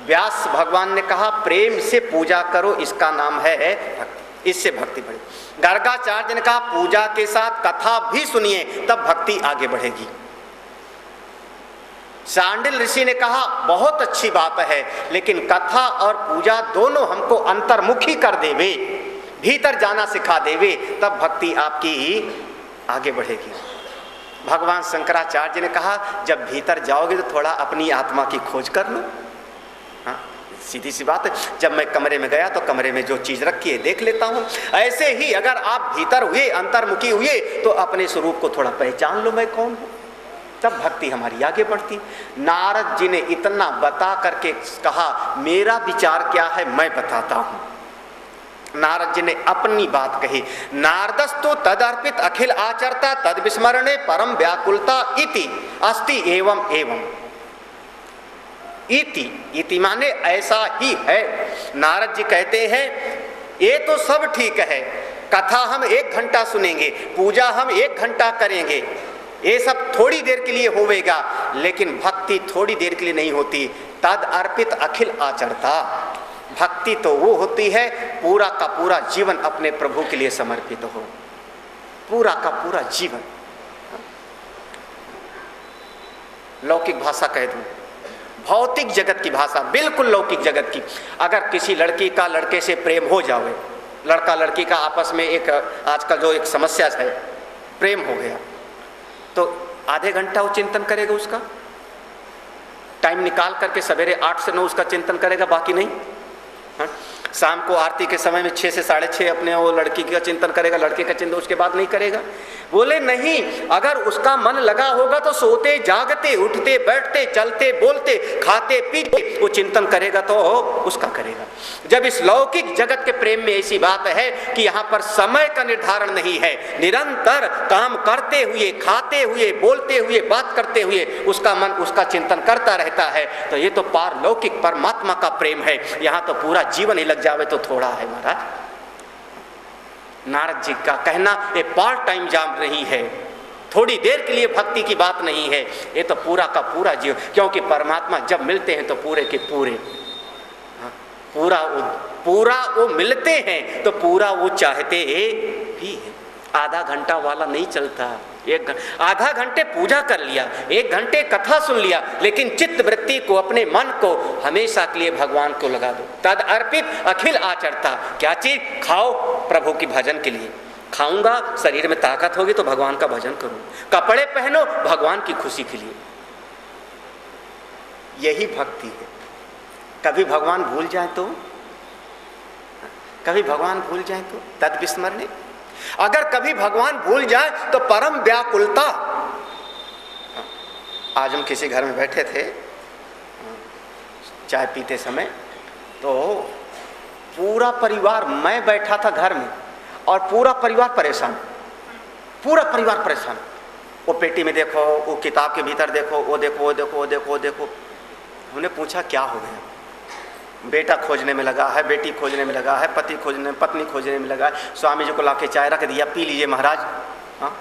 व्यास भगवान ने कहा प्रेम से पूजा करो, इसका नाम है भक्ति, इससे भक्ति बढ़े। गर्गाचार्य ने कहा पूजा के साथ कथा भी सुनिए, तब भक्ति आगे बढ़ेगी। सांडिल ऋषि ने कहा बहुत अच्छी बात है, लेकिन कथा और पूजा दोनों हमको अंतर्मुखी कर देवे, भीतर जाना सिखा देवे, तब भक्ति आपकी आगे बढ़ेगी। भगवान शंकराचार्य ने कहा जब भीतर जाओगे तो थोड़ा अपनी आत्मा की खोज कर लो। सीधी सी बात है, जब मैं कमरे में गया तो कमरे में जो चीज रखी है देख लेता हूं। ऐसे ही अगर आप भीतर हुए, अंतर्मुखी हुए, तो अपने स्वरूप को थोड़ा पहचान लो, मैं कौन हूं, तब भक्ति हमारी आगे बढ़ती। नारद जी ने इतना बता करके कहा मेरा विचार क्या है मैं बताता हूं। नारद जी ने अपनी बात कही, नारदस्तु तदर्पित अखिल आचरता तद विस्मरणे परम व्याकुलता इति अस्ति एवं एवं। इति, इति माने ऐसा ही है। नारद जी कहते हैं ये तो सब ठीक है, कथा हम 1 घंटा सुनेंगे, पूजा हम 1 घंटा करेंगे, ये सब थोड़ी देर के लिए होवेगा, लेकिन भक्ति थोड़ी देर के लिए नहीं होती। तद अर्पित अखिल आचरता, भक्ति तो वो होती है पूरा का पूरा जीवन अपने प्रभु के लिए समर्पित हो, पूरा का पूरा जीवन। लौकिक भाषा कह दूं, भौतिक जगत की भाषा, बिल्कुल लौकिक जगत की। अगर किसी लड़की का लड़के से प्रेम हो जावे, लड़का लड़की का आपस में एक आजकल जो एक समस्या है, प्रेम हो गया, तो आधे घंटा वो चिंतन करेगा, उसका टाइम निकाल करके सवेरे 8 से 9 उसका चिंतन करेगा, बाकी नहीं। हाँ? शाम को आरती के समय में 6 से 6:30 अपने वो लड़की का चिंतन करेगा, लड़के का चिंतन उसके बाद नहीं करेगा। बोले नहीं, अगर उसका मन लगा होगा तो सोते जागते उठते बैठते चलते बोलते खाते पीते वो चिंतन करेगा, तो उसका करेगा। जब इस लौकिक जगत के प्रेम में ऐसी बात है कि यहाँ पर समय का निर्धारण नहीं है, निरंतर काम करते हुए खाते हुए बोलते हुए बात करते हुए उसका मन उसका चिंतन करता रहता है, तो ये तो पारलौकिक परमात्मा का प्रेम है। यहाँ तो पूरा जीवन ही लग जावे तो थोड़ा है महाराज। नारद जी का कहना ये पार्ट टाइम जॉब नहीं है, थोड़ी देर के लिए भक्ति की बात नहीं है, ये तो पूरा का पूरा जीवन। क्योंकि परमात्मा जब मिलते हैं तो पूरे के पूरे, पूरा वो मिलते हैं तो पूरा वो चाहते भी है। आधा घंटा वाला नहीं चलता, आधा घंटे पूजा कर लिया, 1 घंटे कथा सुन लिया, लेकिन चित्त वृत्ति को अपने मन को हमेशा के लिए भगवान को लगा दो। तद अर्पित अखिल आचरता, क्या चीज खाओ प्रभु की भजन के लिए, खाऊंगा शरीर में ताकत होगी तो भगवान का भजन करूं, कपड़े पहनो भगवान की खुशी के लिए, यही भक्ति है। कभी भगवान भूल जाए तो, कभी भगवान भूल जाए तो तद विस्मरणे, अगर कभी भगवान भूल जाए तो परम व्याकुलता। आज हम किसी घर में बैठे थे चाय पीते समय, तो पूरा परिवार, मैं बैठा था घर में और पूरा परिवार परेशान, पूरा परिवार परेशान। वो पेटी में देखो, वो किताब के भीतर देखो, वो देखो, वो देखो, वो देखो, वो देखो। हमने पूछा क्या हो गया? बेटा खोजने में लगा है, बेटी खोजने में लगा है, पति खोजने, पत्नी खोजने में लगा है। स्वामी जी को लाके चाय रख दिया, पी लीजिए महाराज। हाँ,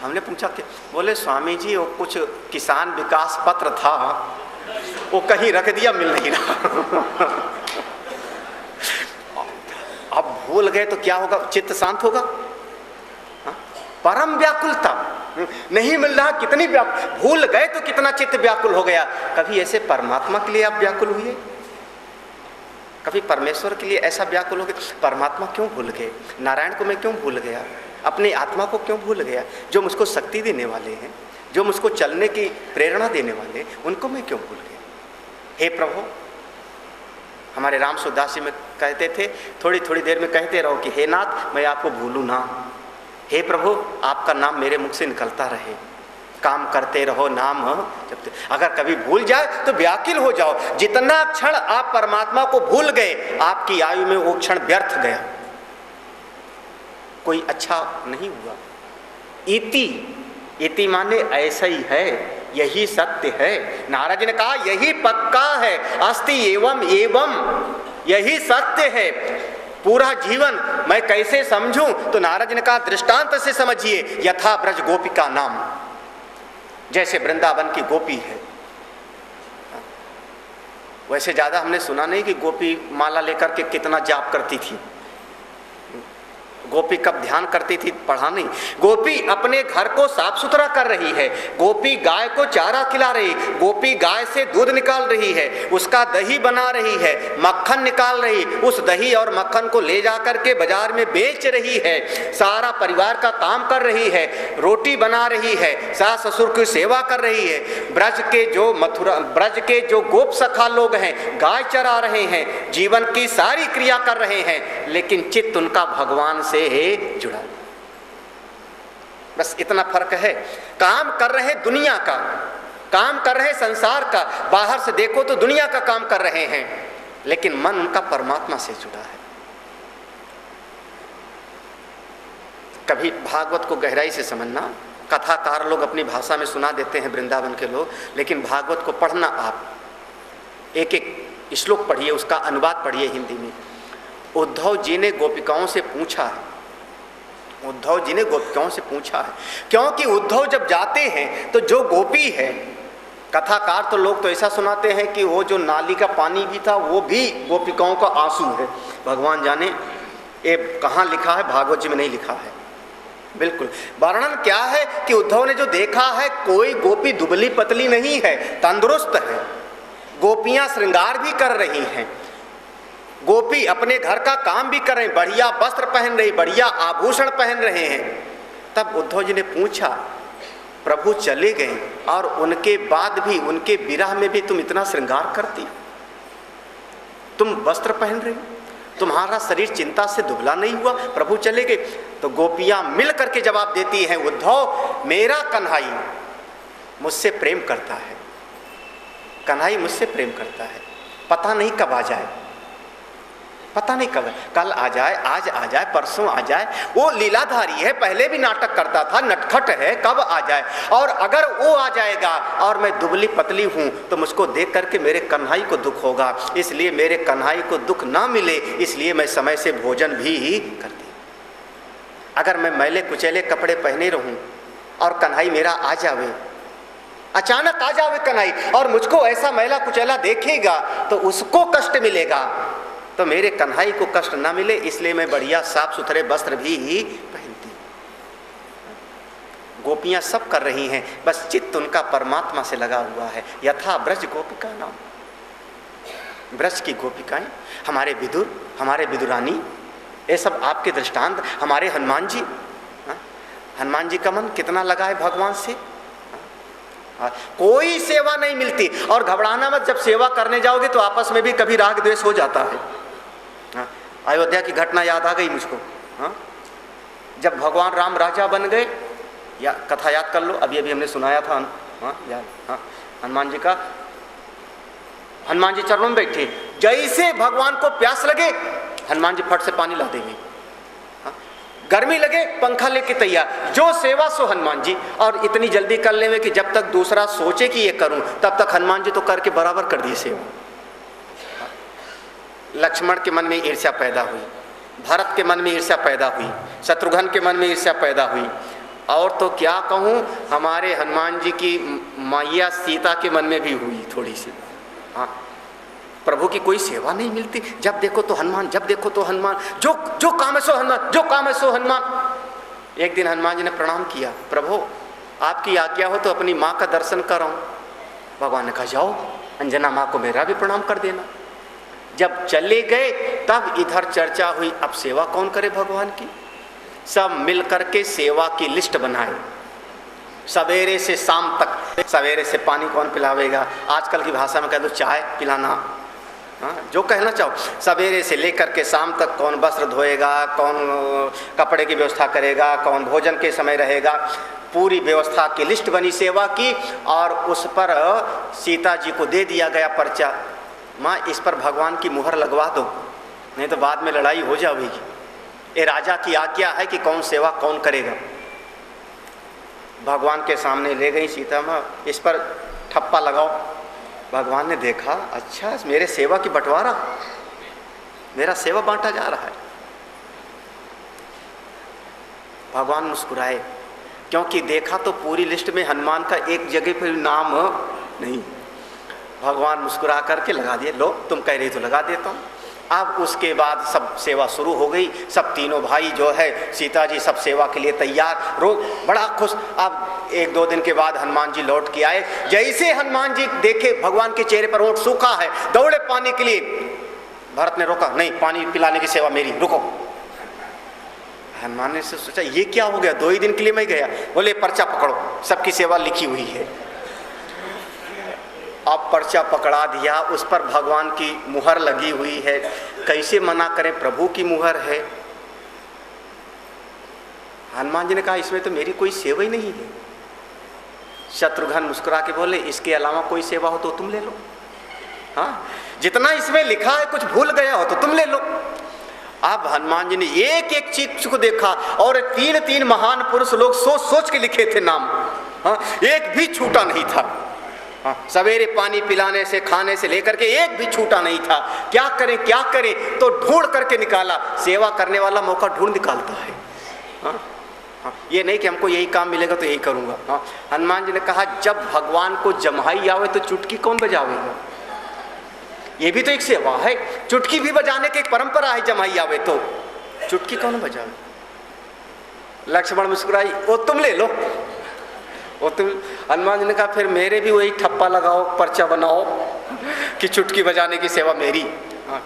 हमने पूछा कि, बोले स्वामी जी वो कुछ किसान विकास पत्र था, वो कहीं रख दिया, मिल नहीं रहा। अब भूल गए तो क्या होगा? चित्त शांत होगा? परम व्याकुलता, नहीं मिल रहा, कितनी भूल गए तो कितना चित्त व्याकुल हो गया। कभी ऐसे परमात्मा के लिए आप व्याकुल हुए? कभी परमेश्वर के लिए ऐसा व्याकुल हो गए? परमात्मा क्यों भूल गए? नारायण को मैं क्यों भूल गया? अपनी आत्मा को क्यों भूल गया? जो मुझको शक्ति देने वाले हैं, जो मुझको चलने की प्रेरणा देने वाले, उनको मैं क्यों भूल गया? हे प्रभु, हमारे राम सुदास जी में कहते थे, थोड़ी थोड़ी देर में कहते रहो कि हे नाथ मैं आपको भूलूं ना, हे प्रभु आपका नाम मेरे मुख से निकलता रहे, काम करते रहो नाम जपते। अगर कभी भूल जाए तो व्याकुल हो जाओ। जितना क्षण आप परमात्मा को भूल गए, आपकी आयु में वो क्षण व्यर्थ गया, कोई अच्छा नहीं हुआ। इति माने ऐसा ही है, यही सत्य है। नारद जी ने कहा यही पक्का है, अस्ति एवं एवं, यही सत्य है। पूरा जीवन मैं कैसे समझूं? तो नारद जी ने कहा दृष्टांत से समझिए, यथा ब्रज गोपिका नाम, जैसे वृंदावन की गोपी है। वैसे ज्यादा हमने सुना नहीं कि गोपी माला लेकर के कितना जाप करती थी, गोपी कब ध्यान करती थी पढ़ा नहीं। गोपी अपने घर को साफ सुथरा कर रही है, गोपी गाय को चारा खिला रही, गोपी गाय से दूध निकाल रही है, उसका दही बना रही है, मक्खन निकाल रही, उस दही और मक्खन को ले जाकर के बाजार में बेच रही है, सारा परिवार का काम कर रही है, रोटी बना रही है, सास ससुर की सेवा कर रही है। ब्रज के जो गोप सखा लोग हैं गाय चरा रहे हैं, जीवन की सारी क्रिया कर रहे हैं, लेकिन चित्त उनका भगवान से जुड़ा। बस इतना फर्क है। काम कर रहे दुनिया का, काम कर रहे संसार का, बाहर से देखो तो दुनिया का काम कर रहे हैं, लेकिन मन उनका परमात्मा से जुड़ा है। कभी भागवत को गहराई से समझना, कथाकार लोग अपनी भाषा में सुना देते हैं वृंदावन के लोग, लेकिन भागवत को पढ़ना, आप एक एक श्लोक पढ़िए, उसका अनुवाद पढ़िए हिंदी में। उद्धव जी ने गोपिकाओं से पूछा है, उद्धव जी ने गोपिकाओं से पूछा है, क्योंकि उद्धव जब जाते हैं तो जो गोपी है, कथाकार तो लोग तो ऐसा सुनाते हैं कि वो जो नाली का पानी भी था वो भी गोपिकाओं का आंसू है। भगवान जाने ये कहाँ लिखा है, भागवत जी में नहीं लिखा है। बिल्कुल वर्णन क्या है कि उद्धव ने जो देखा है, कोई गोपी दुबली पतली नहीं है, तंदुरुस्त है, गोपियां श्रृंगार भी कर रही हैं, गोपी अपने घर का काम भी कर रहे हैं, बढ़िया वस्त्र पहन रही, बढ़िया आभूषण पहन रहे हैं। तब उद्धव जी ने पूछा, प्रभु चले गए और उनके बाद भी, उनके विरह में भी तुम इतना श्रृंगार करती हो, तुम वस्त्र पहन रही, तुम्हारा शरीर चिंता से दुबला नहीं हुआ, प्रभु चले गए? तो गोपियां मिल करके जवाब देती हैं, उद्धव मेरा कन्हई मुझसे प्रेम करता है, कन्हई मुझसे प्रेम करता है, पता नहीं कब आ जाए, पता नहीं कब, कल आ जाए, आज आ जाए, परसों आ जाए। वो लीलाधारी है, पहले भी नाटक करता था, नटखट है, कब आ जाए। और अगर वो आ जाएगा और मैं दुबली पतली हूँ तो मुझको देख करके मेरे कन्हई को दुख होगा, इसलिए मेरे कन्हई को दुख ना मिले इसलिए मैं समय से भोजन भी करती। अगर मैं मैले कुचैले कपड़े पहने रहूँ और कन्हई मेरा आ जावे, अचानक आ जावे कन्हई और मुझको ऐसा मैला कुचैला देखेगा तो उसको कष्ट मिलेगा, तो मेरे कन्हई को कष्ट ना मिले इसलिए मैं बढ़िया साफ सुथरे वस्त्र भी पहनती। गोपियां सब कर रही हैं, बस चित्त उनका परमात्मा से लगा हुआ है। यथा ब्रज गोपिका नाम, ब्रज की गोपिकाएं, हमारे विदुर, हमारे विदुरानी, ये सब आपके दृष्टांत। हमारे हनुमान जी, हनुमान जी का मन कितना लगा है भगवान से, कोई सेवा नहीं मिलती। और घबराना मत, जब सेवा करने जाओगे तो आपस में भी कभी राग द्वेष हो जाता है। अयोध्या की घटना याद आ गई मुझको। हाँ, जब भगवान राम राजा बन गए, या कथा याद कर लो, अभी अभी हमने सुनाया था। हाँ याद, हाँ हनुमान जी का, हनुमान जी चरणों में बैठे, जैसे भगवान को प्यास लगे हनुमान जी फट से पानी ला देंगे। हाँ? गर्मी लगे पंखा लेके तैयार, जो सेवा सो हनुमान जी, और इतनी जल्दी कर लेवे कि जब तक दूसरा सोचे कि ये करूं तब तक हनुमान जी तो करके बराबर कर दिए सेवा। हाँ? लक्ष्मण के मन में ईर्ष्या पैदा हुई, भरत के मन में ईर्ष्या पैदा हुई, शत्रुघ्न के मन में ईर्ष्या पैदा हुई, और तो क्या कहूं हमारे हनुमान जी की मैया सीता के मन में भी हुई थोड़ी सी। हाँ, प्रभु की कोई सेवा नहीं मिलती, जब देखो तो हनुमान, जब देखो तो हनुमान, जो काम है सो हनुमान, जो काम है सो हनुमान। एक दिन हनुमान जी ने प्रणाम किया, प्रभु आपकी आज्ञा हो तो अपनी माँ का दर्शन कर आऊं। भगवान ने कहा जाओ, अंजना माँ को मेरा भी प्रणाम कर देना। जब चले गए तब इधर चर्चा हुई, अब सेवा कौन करे भगवान की। सब मिल करके सेवा की लिस्ट बनाए, सवेरे से शाम तक। सवेरे से पानी कौन पिलावेगा, आजकल की भाषा में कह दो चाय पिलाना, हाँ जो कहना चाहो। सवेरे से लेकर के शाम तक कौन वस्त्र धोएगा, कौन कपड़े की व्यवस्था करेगा, कौन भोजन के समय रहेगा, पूरी व्यवस्था की लिस्ट बनी सेवा की। और उस पर सीता जी को दे दिया गया पर्चा, माँ इस पर भगवान की मुहर लगवा दो, नहीं तो बाद में लड़ाई हो जाएगी। ये राजा की आज्ञा है कि कौन सेवा कौन करेगा। भगवान के सामने ले गई सीता माँ, इस पर ठप्पा लगाओ। भगवान ने देखा, अच्छा मेरे सेवा की बंटवारा, मेरा सेवा बांटा जा रहा है। भगवान मुस्कुराए, क्योंकि देखा तो पूरी लिस्ट में हनुमान का एक जगह पर नाम नहीं। भगवान मुस्कुरा करके लगा दिए, लो तुम कह रही तो लगा देता हूँ। अब उसके बाद सब सेवा शुरू हो गई, सब तीनों भाई जो है सीता जी सब सेवा के लिए तैयार, रोज बड़ा खुश। अब एक दो दिन के बाद हनुमान जी लौट के आए, जैसे हनुमान जी देखे भगवान के चेहरे पर ओंठ सूखा है, दौड़े पानी के लिए। भरत ने रोका, नहीं पानी पिलाने की सेवा मेरी, रुको। हनुमान ने से सोचा ये क्या हो गया, 2 ही दिन के लिए मैं गया। बोले पर्चा पकड़ो, सबकी सेवा लिखी हुई है। अब पर्चा पकड़ा दिया, उस पर भगवान की मुहर लगी हुई है, कैसे मना करें, प्रभु की मुहर है। हनुमान जी ने कहा इसमें तो मेरी कोई सेवा ही नहीं है। शत्रुघ्न मुस्कुरा के बोले इसके अलावा कोई सेवा हो तो तुम ले लो, हाँ जितना इसमें लिखा है कुछ भूल गया हो तो तुम ले लो। अब हनुमान जी ने एक एक चीज को देखा, और 3 महान पुरुष लोग सोच सोच के लिखे थे नाम, हाँ एक भी छूटा नहीं था। सवेरे पानी पिलाने से खाने से लेकर के एक भी छूटा नहीं था। क्या करें क्या करें, तो ढूंढ करके निकाला। सेवा करने वाला मौका ढूंढ निकालता है। हाँ, ये नहीं कि हमको यही काम मिलेगा तो यही करूँगा। हाँ, हनुमान जी ने कहा जब भगवान को जम्हाई आवे तो चुटकी कौन बजावेगा, ये भी तो एक सेवा है। चुटकी भी बजाने की एक परंपरा है, जम्हाई आवे तो चुटकी कौन बजावे। लक्ष्मण मुस्कुराई, वो तुम ले लो, वो तुम। हनुमान जी ने कहा फिर मेरे भी वही ठप्पा लगाओ, पर्चा बनाओ कि चुटकी बजाने की सेवा मेरी। हाँ,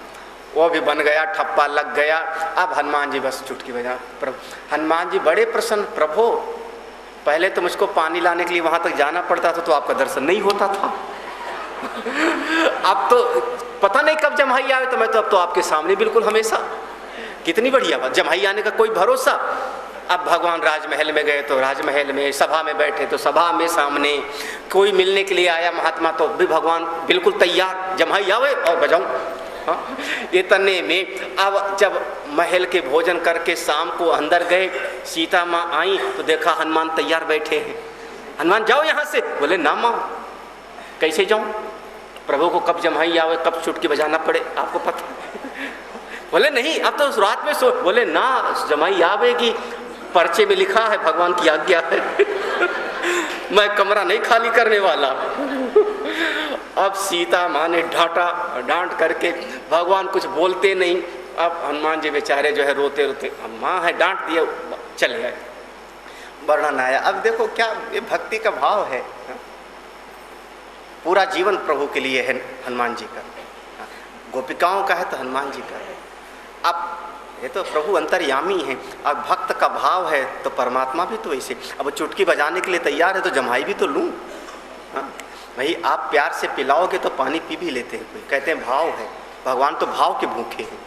वो भी बन गया, ठप्पा लग गया। अब हनुमान जी बस चुटकी बजा। प्रभु हनुमान जी बड़े प्रसन्न, प्रभु पहले तो मुझको पानी लाने के लिए वहाँ तक जाना पड़ता था तो आपका दर्शन नहीं होता था। अब तो पता नहीं कब जम्हाई आए, तो मैं तो अब तो आपके सामने बिल्कुल हमेशा। कितनी बढ़िया बात, जम्हाई आने का कोई भरोसा। अब भगवान राजमहल में गए तो राजमहल में, सभा में बैठे तो सभा में सामने, कोई मिलने के लिए आया महात्मा तो भी भगवान बिल्कुल तैयार, जम्हाई आवे और बजाऊं। हाँ, इतने में अब जब महल के भोजन करके शाम को अंदर गए, सीता माँ आई तो देखा हनुमान तैयार बैठे हैं। हनुमान जाओ यहाँ से, बोले ना माँ कैसे जाऊँ, प्रभु को कब जम्हाई आवे कब चुटकी बजाना पड़े आपको पता। बोले नहीं अब तो रात में सो। बोले ना जम्हाई आवेगी, पर्चे में लिखा है, भगवान की आज्ञा है। मैं कमरा नहीं खाली करने वाला। अब सीता माँ ने डांट करके, भगवान कुछ बोलते नहीं। अब हनुमान जी बेचारे जो है रोते रोते, माँ है डांट दिया, चले गए। वर्णन आया। अब देखो क्या ये भक्ति का भाव है, पूरा जीवन प्रभु के लिए है हनुमान जी का, गोपिकाओं का है तो हनुमान जी का है। अब ये तो प्रभु अंतर्यामी है, अब भक्त का भाव है तो परमात्मा भी तो वैसे। अब चुटकी बजाने के लिए तैयार है तो जम्हाई भी तो लूँ। हाँ भाई, आप प्यार से पिलाओगे तो पानी पी भी लेते हैं, कोई कहते हैं भाव है। भगवान तो भाव के भूखे हैं।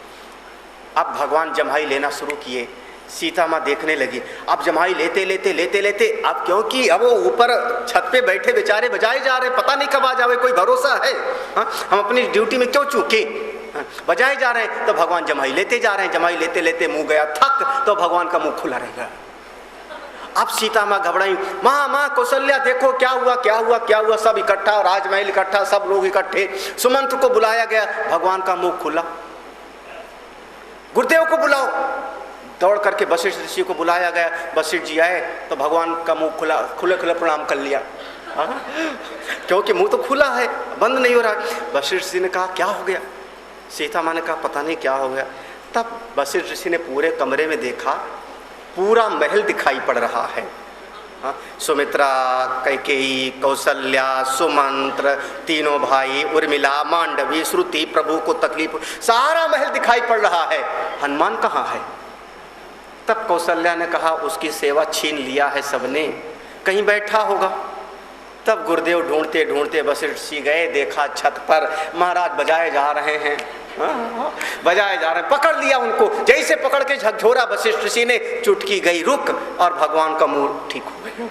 अब भगवान जम्हाई लेना शुरू किए। सीता माँ देखने लगी। अब जम्हाई लेते लेते लेते लेते, अब क्योंकि अब वो ऊपर छत पे बैठे बेचारे बजाए जा रहे, पता नहीं कब आ जावे, कोई भरोसा है? हम अपनी ड्यूटी में क्यों चूके? बजाए जा रहे हैं तो भगवान जम्हाई लेते जा रहे हैं। जम्हाई लेते लेते मुंह गया थक, तो भगवान का मुंह खुला रहेगा। अब सीता माँ घबराई, माँ माँ कौशल्या देखो क्या हुआ क्या हुआ क्या हुआ। सब इकट्ठा, राजमहल इकट्ठा, सब लोग इकट्ठे। सुमंत्र को बुलाया गया, भगवान का मुंह खुला। गुरुदेव को बुलाओ। दौड़ करके वशिष्ठ ऋषि को बुलाया गया। वशिष्ठ जी आए तो भगवान का मुंह खुला, खुले खुले प्रणाम कर लिया, क्योंकि मुंह तो खुला है, बंद नहीं हो रहा। वशिष्ठ जी ने कहा क्या हो गया? सीता माँ ने कहा पता नहीं क्या हो गया। तब वशिष्ठ ऋषि ने पूरे कमरे में देखा, पूरा महल दिखाई पड़ रहा है। सुमित्रा, कैकेयी, कौशल्या, सुमंत्र, तीनों भाई, उर्मिला, मांडवी, श्रुति, प्रभु को तकलीफ, सारा महल दिखाई पड़ रहा है। हनुमान कहाँ है? तब कौशल्या ने कहा उसकी सेवा छीन लिया है सबने, कहीं बैठा होगा। तब गुरुदेव ढूंढते ढूंढते वशिष्ठ ऋषि गए, देखा छत पर महाराज बजाए जा रहे हैं, बजाए जा रहे हैं। पकड़ लिया उनको, जैसे पकड़ के झकझोरा वशिष्ठ ऋषि ने, चुटकी गई रुक, और भगवान का मुंह ठीक हो गया।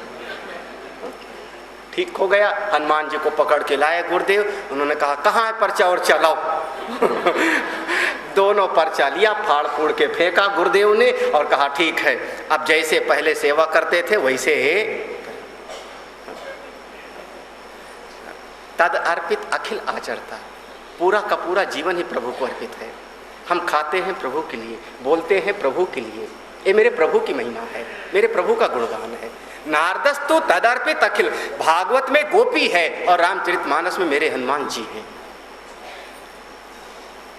ठीक हो गया। हनुमान जी को पकड़ के लाए गुरुदेव। उन्होंने कहा कहाँ है पर्चा और चलाओ। दोनों पर्चा लिया, फाड़ फूड़ के फेंका गुरुदेव ने, और कहा ठीक है, अब जैसे पहले सेवा करते थे वैसे तद अर्पित अखिल आचरता। पूरा का पूरा जीवन ही प्रभु को अर्पित है। हम खाते हैं प्रभु के लिए, बोलते हैं प्रभु के लिए। ये मेरे प्रभु की महिमा है, मेरे प्रभु का गुणगान है। नारदस्तु तदर्पित अखिल। भागवत में गोपी है और रामचरितमानस में मेरे हनुमान जी हैं।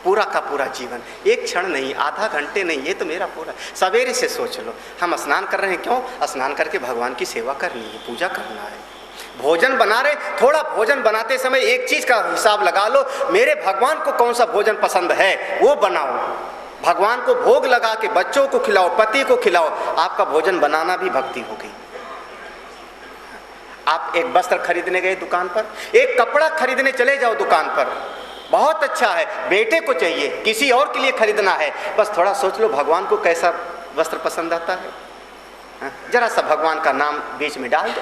पूरा का पूरा जीवन, एक क्षण नहीं, आधा घंटे नहीं, ये तो मेरा पूरा। सवेरे से सोच लो, हम स्नान कर रहे हैं, क्यों? स्नान करके भगवान की सेवा करनी है, पूजा करना है। भोजन बना रहे, थोड़ा भोजन बनाते समय एक चीज का हिसाब लगा लो, मेरे भगवान को कौन सा भोजन पसंद है वो बनाओ। भगवान को भोग लगा के बच्चों को खिलाओ, पति को खिलाओ। आपका भोजन बनाना भी भक्ति हो गई। आप एक वस्त्र खरीदने गए दुकान पर, एक कपड़ा खरीदने चले जाओ दुकान पर, बहुत अच्छा है, बेटे को चाहिए, किसी और के लिए खरीदना है, बस थोड़ा सोच लो भगवान को कैसा वस्त्र पसंद आता है। जरा सा भगवान का नाम बीच में डाल दो,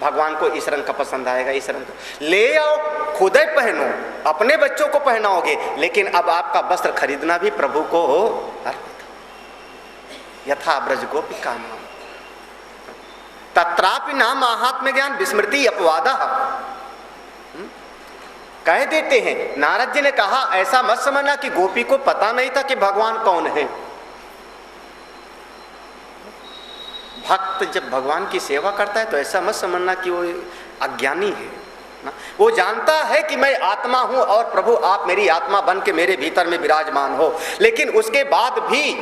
भगवान को इस रंग का पसंद आएगा, इस रंग का ले आओ, खुद ही पहनो, अपने बच्चों को पहनाओगे, लेकिन अब आपका वस्त्र खरीदना भी प्रभु को हो अर्पित। यथा ब्रज गोपिका नाम तत्रापि नाम महात्म्य ज्ञान विस्मृति अपवादा। कह देते हैं, नारद जी ने कहा ऐसा मत समझना कि गोपी को पता नहीं था कि भगवान कौन है। भक्त जब भगवान की सेवा करता है तो ऐसा मत समझना कि वो अज्ञानी है ना, वो जानता है कि मैं आत्मा हूं और प्रभु आप मेरी आत्मा बन के मेरे भीतर में विराजमान हो, लेकिन उसके बाद भी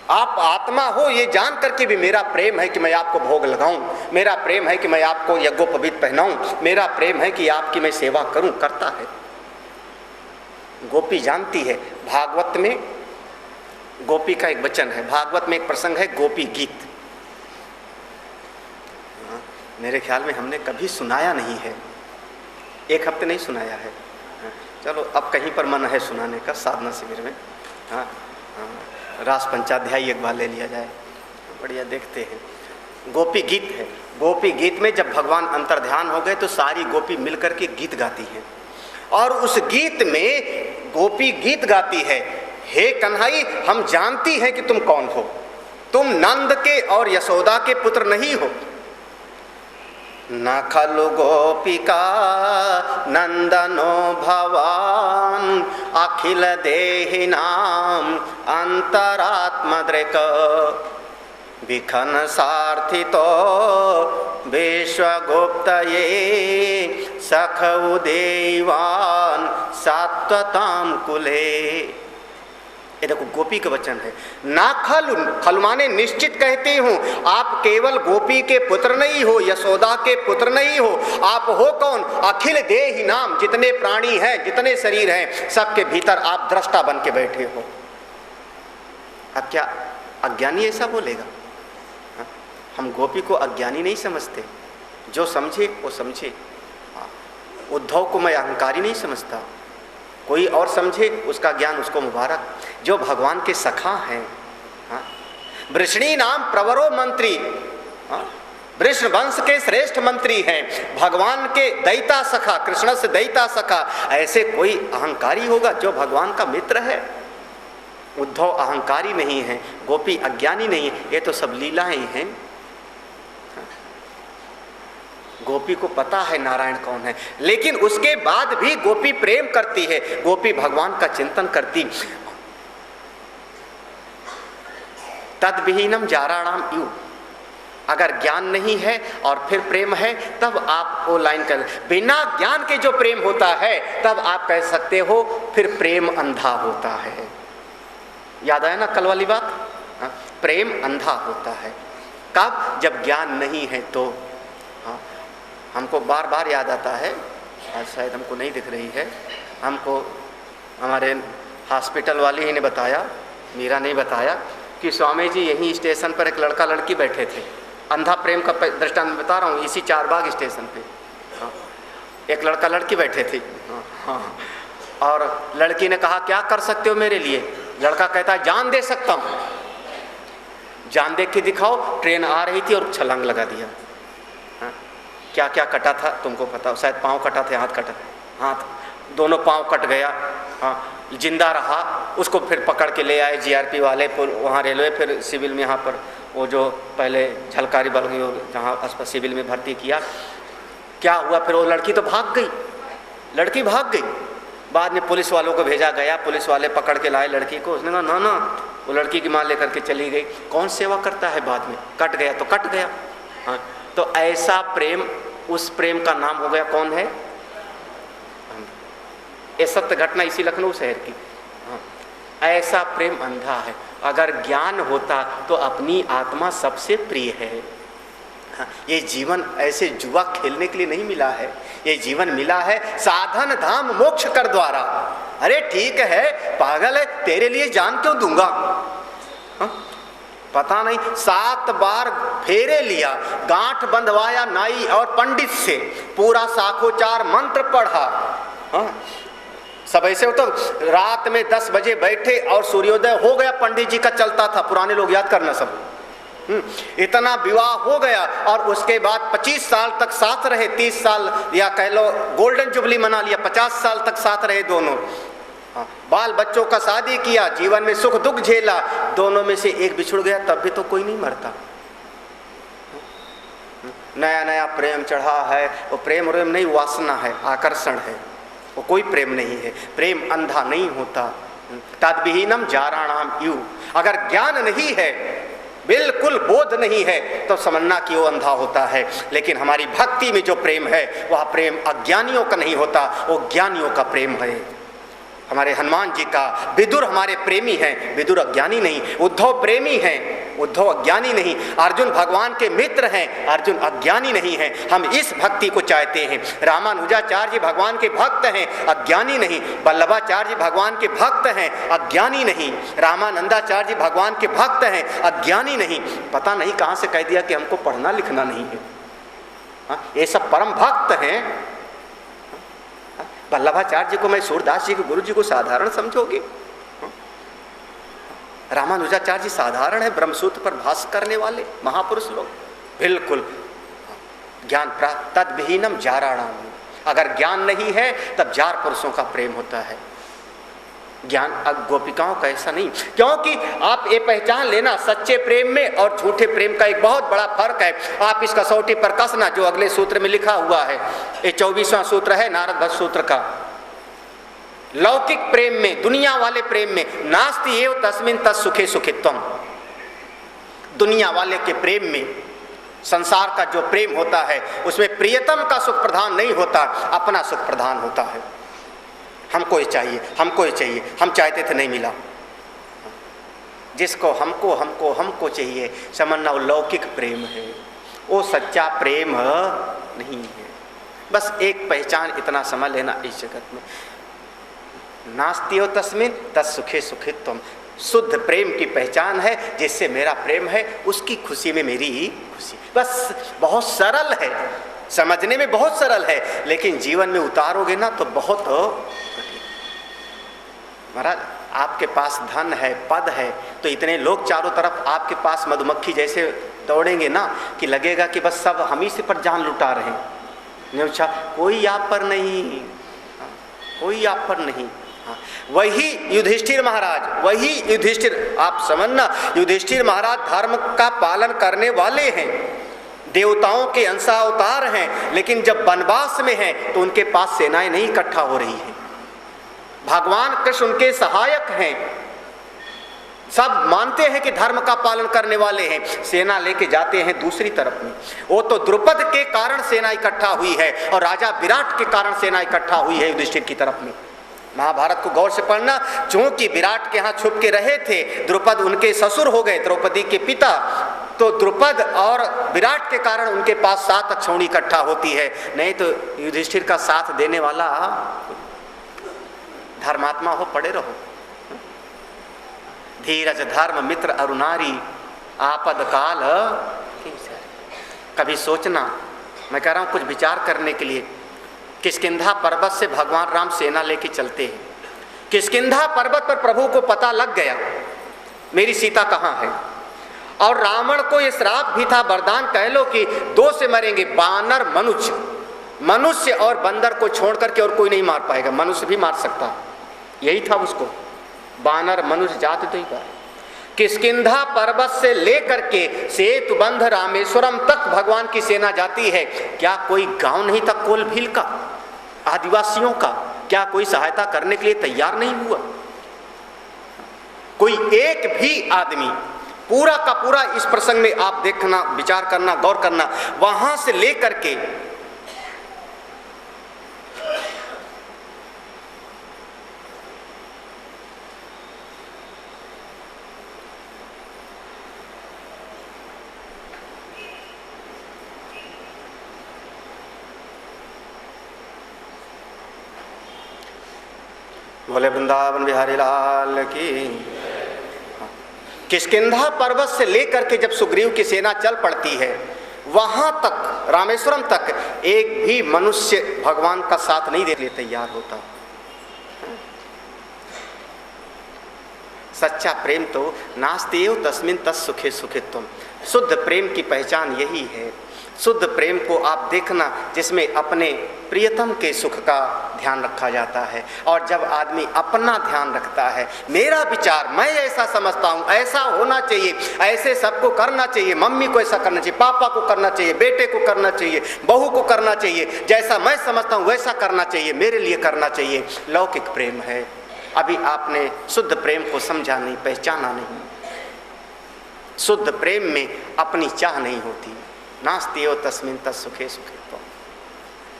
आप आत्मा हो ये जान करके भी मेरा प्रेम है कि मैं आपको भोग लगाऊं, मेरा प्रेम है कि मैं आपको यज्ञोपवीत पहनाऊं, मेरा प्रेम है कि आपकी मैं सेवा करूं, करता है। गोपी जानती है। भागवत में गोपी का एक वचन है, भागवत में एक प्रसंग है गोपी गीत। मेरे ख्याल में हमने कभी सुनाया नहीं है, एक हफ्ते नहीं सुनाया है। चलो अब कहीं पर मन है सुनाने का, साधना शिविर में रास पंचाध्यायी एक बार ले लिया जाए, बढ़िया देखते हैं। गोपी गीत है। गोपी गीत में जब भगवान अंतर्ध्यान हो गए तो सारी गोपी मिलकर के गीत गाती हैं, और उस गीत में गोपी गीत गाती है, हे कन्हई हम जानती हैं कि तुम कौन हो, तुम नंद के और यशोदा के पुत्र नहीं हो। न खलु गोपिका नंदनो भवान अखिल देहिनाम अंतरात्मदृक् विखन सार्थितो विश्वगुप्तये सखौ देवान सात्वताम कुले। ये देखो गोपी का वचन है। ना खलु, खलु माने निश्चित कहती हूँ, आप केवल गोपी के पुत्र नहीं हो, यशोदा के पुत्र नहीं हो, आप हो कौन? अखिल देहि नाम, जितने प्राणी हैं, जितने शरीर हैं, सबके भीतर आप दृष्टा बन के बैठे हो। अब क्या अज्ञानी ऐसा बोलेगा? हम गोपी को अज्ञानी नहीं समझते, जो समझे वो समझे। उद्धव को मैं अहंकारी नहीं समझता, कोई और समझे उसका ज्ञान उसको मुबारक, जो भगवान के सखा हैं। वृषणी नाम प्रवरो मंत्री, वृषण वंश के श्रेष्ठ मंत्री हैं, भगवान के दैता सखा, कृष्ण से दैता सखा। ऐसे कोई अहंकारी होगा जो भगवान का मित्र है? उद्धव अहंकारी नहीं है, गोपी अज्ञानी नहीं है, ये तो सब लीलाएं हैं। गोपी को पता है नारायण कौन है, लेकिन उसके बाद भी गोपी प्रेम करती है, गोपी भगवान का चिंतन करती। तद विहीनम जाराणाम यू, अगर ज्ञान नहीं है और फिर प्रेम है, तब आप वो लाइन कर, बिना ज्ञान के जो प्रेम होता है तब आप कह सकते हो फिर प्रेम अंधा होता है। याद आया ना कल वाली बात? प्रेम अंधा होता है कब? जब ज्ञान नहीं है तो। हमको बार बार याद आता है, आज शायद हमको नहीं दिख रही है, हमको हमारे हॉस्पिटल वाली ही ने बताया, मीरा ने बताया कि स्वामी जी यहीं स्टेशन पर एक लड़का लड़की बैठे थे। अंधा प्रेम का दृष्टांत बता रहा हूँ, इसी चारबाग स्टेशन पे एक लड़का लड़की बैठे थे। और लड़की ने कहा क्या कर सकते हो मेरे लिए? लड़का कहता है जान दे सकता हूँ। जान दे के दिखाओ। ट्रेन आ रही थी और छलांग लगा दिया। क्या क्या कटा था तुमको पता? शायद पाँव कटा थे, हाथ कटा, हाथ दोनों पाँव कट गया। जिंदा रहा, उसको फिर पकड़ के ले आए जीआरपी वाले, वहाँ रेलवे, फिर सिविल में यहाँ पर वो जो पहले झलकारी बल जहाँ अस्पताल सिविल में भर्ती किया। क्या हुआ फिर? वो लड़की तो भाग गई, लड़की भाग गई। बाद में पुलिस वालों को भेजा गया, पुलिस वाले पकड़ के लाए लड़की को। उसने कहा ना, वो लड़की की माँ लेकर के चली गई। कौन सेवा करता है? बाद में कट गया तो कट गया। हाँ, तो ऐसा प्रेम, उस प्रेम का नाम हो गया कौन है? ये सत्य घटना इसी लखनऊ शहर की। ऐसा प्रेम अंधा है। अगर ज्ञान होता तो अपनी आत्मा सबसे प्रिय है। ये जीवन ऐसे जुआ खेलने के लिए नहीं मिला है, ये जीवन मिला है साधन धाम मोक्ष कर द्वारा। अरे ठीक है, पागल है, तेरे लिए जान क्यों दूंगा? पता नहीं 7 बार फेरे लिया, गांठ बंधवाया नाई और पंडित से, पूरा साखोचार मंत्र पढ़ा। सब ऐसे हो तो रात में 10 बजे बैठे और सूर्योदय हो गया, पंडित जी का चलता था, पुराने लोग याद करना सब। इतना विवाह हो गया और उसके बाद 25 साल तक साथ रहे, 30 साल या कह लो गोल्डन जुबली मना लिया, 50 साल तक साथ रहे दोनों। बाल बच्चों का शादी किया, जीवन में सुख दुख झेला, दोनों में से एक बिछुड़ गया, तब भी तो कोई नहीं मरता। नया नया प्रेम चढ़ा है, वो प्रेम नहीं, वासना है, आकर्षण है, वो कोई प्रेम नहीं है। प्रेम अंधा नहीं होता। तद्विहीनम जाराणाम यू, अगर ज्ञान नहीं है, बिल्कुल बोध नहीं है, तो समझना कि वो अंधा होता है। लेकिन हमारी भक्ति में जो प्रेम है वह प्रेम अज्ञानियों का नहीं होता, वो ज्ञानियों का प्रेम है। हमारे हनुमान जी का, विदुर हमारे प्रेमी हैं, विदुर अज्ञानी नहीं। उद्धव प्रेमी हैं, उद्धव अज्ञानी नहीं। अर्जुन भगवान के मित्र हैं, अर्जुन अज्ञानी नहीं है। हम इस भक्ति को चाहते हैं। रामानुजाचार्य जी भगवान के भक्त हैं, अज्ञानी नहीं। वल्लभाचार्य जी भगवान के भक्त हैं, अज्ञानी नहीं। रामानंदाचार्य जी भगवान के भक्त हैं, अज्ञानी नहीं। पता नहीं कहाँ से कह दिया कि हमको पढ़ना लिखना नहीं है। ये सब परम भक्त हैं। वल्लभाचार्य जी को मैं सूरदास जी के गुरु जी को साधारण समझोगे? रामानुजाचार्य जी साधारण है, ब्रह्मसूत्र पर भाष्य करने वाले महापुरुष लोग, बिल्कुल ज्ञान प्राप्त। तद्विहीनम जाराणाम, अगर ज्ञान नहीं है तब जार पुरुषों का प्रेम होता है। ज्ञान अब गोपिकाओं का ऐसा नहीं, क्योंकि आप ये पहचान लेना सच्चे प्रेम में और झूठे प्रेम का एक बहुत बड़ा फर्क है। आप इस कसौटी पर कसना जो अगले सूत्र में लिखा हुआ है, ये 24वां सूत्र है नारद भट्ट सूत्र का। लौकिक प्रेम में, दुनिया वाले प्रेम में, नास्ति एव तस्मिन् तत्सुखे सुखित्वम। दुनिया वाले के प्रेम में, संसार का जो प्रेम होता है उसमें प्रियतम का सुख प्रधान नहीं होता, अपना सुख प्रधान होता है। हमको ये चाहिए, हमको ये चाहिए, हम चाहते थे नहीं मिला। जिसको हमको हमको हमको चाहिए, समझना वो लौकिक प्रेम है, वो सच्चा प्रेम नहीं है। बस एक पहचान इतना समझ लेना इस जगत में, नास्तियो तस्मिन् तत्सुखे सुखित्वम। शुद्ध प्रेम की पहचान है, जिससे मेरा प्रेम है उसकी खुशी में मेरी ही खुशी। बस बहुत सरल है, समझने में बहुत सरल है, लेकिन जीवन में उतारोगे ना तो बहुत कठिन। महाराज आपके पास धन है, पद है, तो इतने लोग चारों तरफ आपके पास मधुमक्खी जैसे दौड़ेंगे ना कि लगेगा कि बस सब हम ही से पर जान लुटा रहे हैं। अच्छा, कोई आप पर नहीं, कोई आप पर नहीं। वही युधिष्ठिर महाराज, वही युधिष्ठिर, आप समझना, युधिष्ठिर महाराज धर्म का पालन करने वाले हैं, देवताओं के अंशावतार हैं, लेकिन जब वनवास में हैं तो उनके पास सेनाएं नहीं इकट्ठा हो रही हैं। भगवान कृष्ण उनके सहायक हैं, सब मानते हैं कि धर्म का पालन करने वाले हैं, सेना लेके जाते हैं दूसरी तरफ में। वो तो द्रुपद के कारण सेना इकट्ठा हुई है और राजा विराट के कारण सेना इकट्ठा हुई है युधिष्ठिर की तरफ में। महाभारत को गौर से पढ़ना, चूंकि विराट के यहाँ छुप के रहे थे, द्रुपद उनके ससुर हो गए, द्रौपदी के पिता, तो द्रुपद और विराट के कारण उनके पास 7 अक्षौणी इकट्ठा होती है, नहीं तो युधिष्ठिर का साथ देने वाला धर्मात्मा हो, पड़े रहो। धीरज धर्म मित्र अरुणारी आपद काल। कभी सोचना, मैं कह रहा हूँ कुछ विचार करने के लिए। किष्किंधा पर्वत से भगवान राम सेना लेके चलते हैं। किष्किंधा पर्वत पर प्रभु को पता लग गया मेरी सीता कहाँ है, और रावण को ये श्राप भी था, वरदान कह लो कि 2 से मरेंगे, बानर मनुष्य, मनुष्य और बंदर को छोड़ करके और कोई नहीं मार पाएगा, मनुष्य भी मार सकता, यही था उसको, बानर मनुष्य जाति तो ही पाए। किष्किंधा पर्वत से लेकर के सेतुबंध रामेश्वरम तक भगवान की सेना जाती है। क्या कोई गांव नहीं था कोल भील का, आदिवासियों का? क्या कोई सहायता करने के लिए तैयार नहीं हुआ? कोई एक भी आदमी, पूरा का पूरा इस प्रसंग में आप देखना, विचार करना, गौर करना, वहां से लेकर के बोले वृंदावन बिहारी लाल की। किष्किंधा पर्वत से लेकर के जब सुग्रीव की सेना चल पड़ती है, वहां तक, रामेश्वरम तक, एक भी मनुष्य भगवान का साथ नहीं देने के लिए तैयार होता। सच्चा प्रेम तो नास्तेव तस्मिन तस् सुखे सुखित्वम। शुद्ध प्रेम की पहचान यही है। शुद्ध प्रेम को आप देखना जिसमें अपने प्रियतम के सुख का ध्यान रखा जाता है। और जब आदमी अपना ध्यान रखता है, मेरा विचार, मैं ऐसा समझता हूँ, ऐसा होना चाहिए, ऐसे सबको करना चाहिए, मम्मी को ऐसा करना चाहिए, पापा को करना चाहिए, बेटे को करना चाहिए, बहू को करना चाहिए, जैसा मैं समझता हूँ वैसा करना चाहिए, मेरे लिए करना चाहिए, लौकिक प्रेम है। अभी आपने शुद्ध प्रेम को समझा नहीं, पहचाना नहीं। शुद्ध प्रेम में अपनी चाह नहीं होती। नास्तेव तस्मिन तस् सुखे सुखित्वम।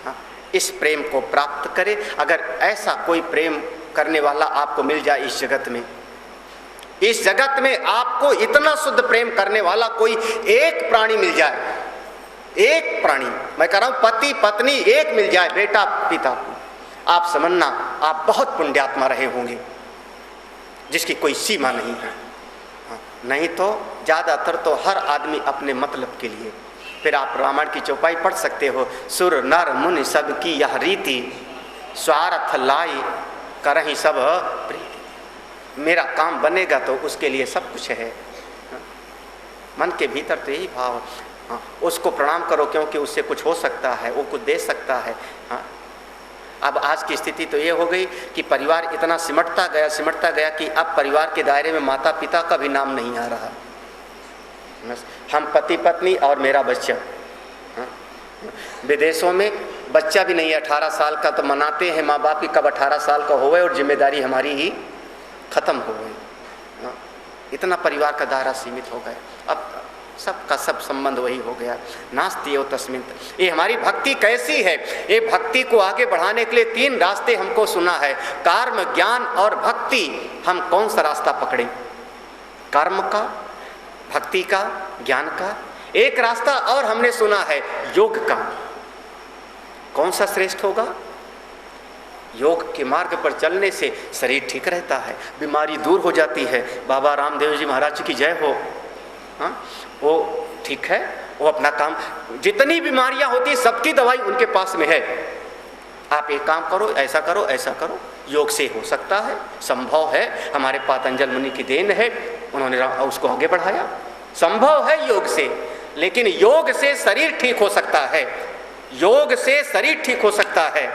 हाँ, इस प्रेम को प्राप्त करें। अगर ऐसा कोई प्रेम करने वाला आपको मिल जाए इस जगत में, इस जगत में आपको इतना शुद्ध प्रेम करने वाला कोई एक प्राणी मिल जाए, एक प्राणी, मैं कह रहा हूं पति पत्नी एक मिल जाए, बेटा पिता, आप समझना आप बहुत पुण्यात्मा रहे होंगे, जिसकी कोई सीमा नहीं है। नहीं तो ज़्यादातर तो हर आदमी अपने मतलब के लिए। फिर आप रामायण की चौपाई पढ़ सकते हो, सुर नर मुनि सब की यह रीति, स्वार्थ लाई करहि सब प्रीति। मेरा काम बनेगा तो उसके लिए सब कुछ है। मन के भीतर तो यही भाव, उसको प्रणाम करो क्योंकि उससे कुछ हो सकता है, वो कुछ दे सकता है। अब आज की स्थिति तो ये हो गई कि परिवार इतना सिमटता गया कि अब परिवार के दायरे में माता पिता का भी नाम नहीं आ रहा। हम पति पत्नी और मेरा बच्चा। विदेशों में बच्चा भी नहीं है 18 साल का, तो मनाते हैं माँ बाप की कब 18 साल का होवे और जिम्मेदारी हमारी ही खत्म हो गई। इतना परिवार का दायरा सीमित हो गया। अब सबका सब संबंध वही हो गया। नास्तेव तस्मिन। ये हमारी भक्ति कैसी है? ये भक्ति को आगे बढ़ाने के लिए 3 रास्ते हमको सुना है, कर्म, ज्ञान और भक्ति। हम कौन सा रास्ता पकड़ें? कर्म का, भक्ति का, ज्ञान का? एक रास्ता और हमने सुना है योग का। कौन सा श्रेष्ठ होगा? योग के मार्ग पर चलने से शरीर ठीक रहता है, बीमारी दूर हो जाती है। बाबा रामदेव जी महाराज जी की जय हो। हाँ, वो ठीक है, वो अपना काम, जितनी बीमारियां होती सबकी दवाई उनके पास में है। आप एक काम करो, ऐसा करो, ऐसा करो। योग से हो सकता है, संभव है, हमारे पातंजल मुनि की देन है, उन्होंने उसको आगे बढ़ाया। संभव है योग से, लेकिन योग से शरीर ठीक हो सकता है, योग से शरीर ठीक हो सकता है,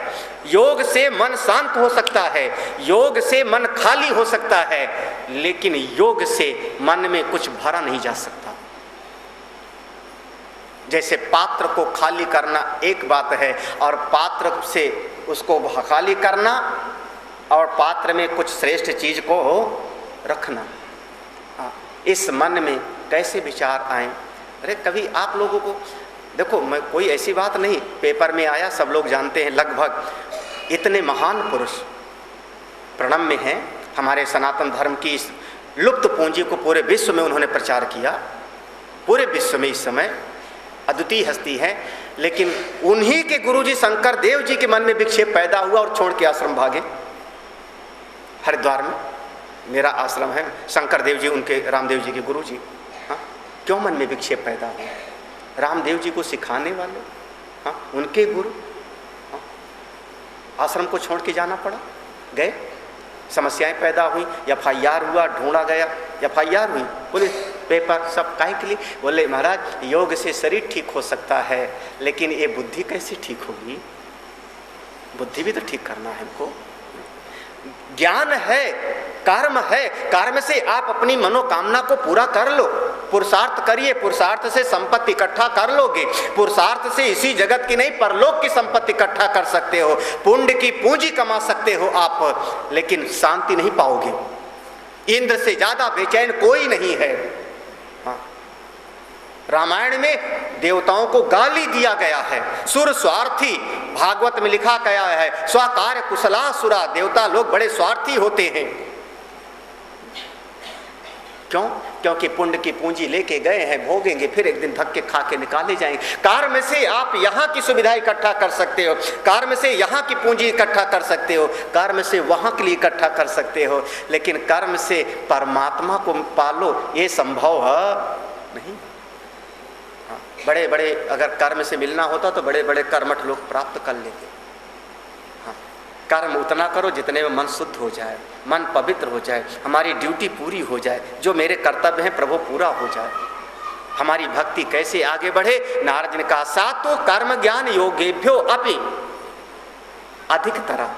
योग से मन शांत हो सकता है, योग से मन खाली हो सकता है, लेकिन योग से मन में कुछ भरा नहीं जा सकता। जैसे पात्र को खाली करना एक बात है, और पात्र से उसको खाली करना और पात्र में कुछ श्रेष्ठ चीज को रखना, इस मन में कैसे विचार आए। अरे कभी आप लोगों को देखो, मैं कोई ऐसी बात नहीं, पेपर में आया, सब लोग जानते हैं लगभग, इतने महान पुरुष प्रणम्य हैं, हमारे सनातन धर्म की इस लुप्त पूंजी को पूरे विश्व में उन्होंने प्रचार किया, पूरे विश्व में इस समय अद्वितीय हस्ती है। लेकिन उन्हीं के गुरुजी शंकर देव जी के मन में विक्षेप पैदा हुआ और छोड़ के आश्रम भागे। हरिद्वार में मेरा आश्रम है, शंकर देव जी उनके रामदेव जी के गुरुजी। हाँ, क्यों मन में विक्षेप पैदा हुआ? रामदेव जी को सिखाने वाले, हाँ, उनके गुरु, हाँ, आश्रम को छोड़ के जाना पड़ा, गए, समस्याएं पैदा हुई, FIR हुआ, ढूंढा गया, FIR हुई, पुलिस पेपर सब काहे के लिए? बोले महाराज योग से शरीर ठीक हो सकता है, लेकिन ये बुद्धि कैसे ठीक होगी? बुद्धि भी तो ठीक करना है हमको। ज्ञान है, कर्म है, कर्म से आप अपनी मनोकामना को पूरा कर लो, पुरुषार्थ करिए, पुरुषार्थ से संपत्ति इकट्ठा कर लोगे, पुरुषार्थ से इसी जगत की नहीं परलोक की संपत्ति इकट्ठा कर सकते हो, पुण्य की पूंजी कमा सकते हो आप, लेकिन शांति नहीं पाओगे। इंद्र से ज्यादा बेचैन कोई नहीं है। हाँ। रामायण में देवताओं को गाली दिया गया है, सुर स्वार्थी, भागवत में लिखा गया है, स्वकार्य कुशलासुरा, देवता लोग बड़े स्वार्थी होते हैं। क्यों? क्योंकि पुण्य की पूंजी लेके गए हैं, भोगेंगे, फिर एक दिन धक्के खा के निकाले जाएंगे। कर्म से आप यहाँ की सुविधा इकट्ठा कर सकते हो, कर्म से यहाँ की पूंजी इकट्ठा कर सकते हो, कर्म से वहाँ के लिए इकट्ठा कर सकते हो, लेकिन कर्म से परमात्मा को पालो ये संभव है नहीं। हाँ, बड़े बड़े अगर कर्म से मिलना होता तो बड़े बड़े कर्मठ लोग प्राप्त कर लेते। कर्म उतना करो जितने में मन शुद्ध हो जाए, मन पवित्र हो जाए, हमारी ड्यूटी पूरी हो जाए, जो मेरे कर्तव्य हैं प्रभु पूरा हो जाए। हमारी भक्ति कैसे आगे बढ़े? नारद ने कहा सातो कर्म ज्ञान योगेभ्यो अपि अधिकतरा।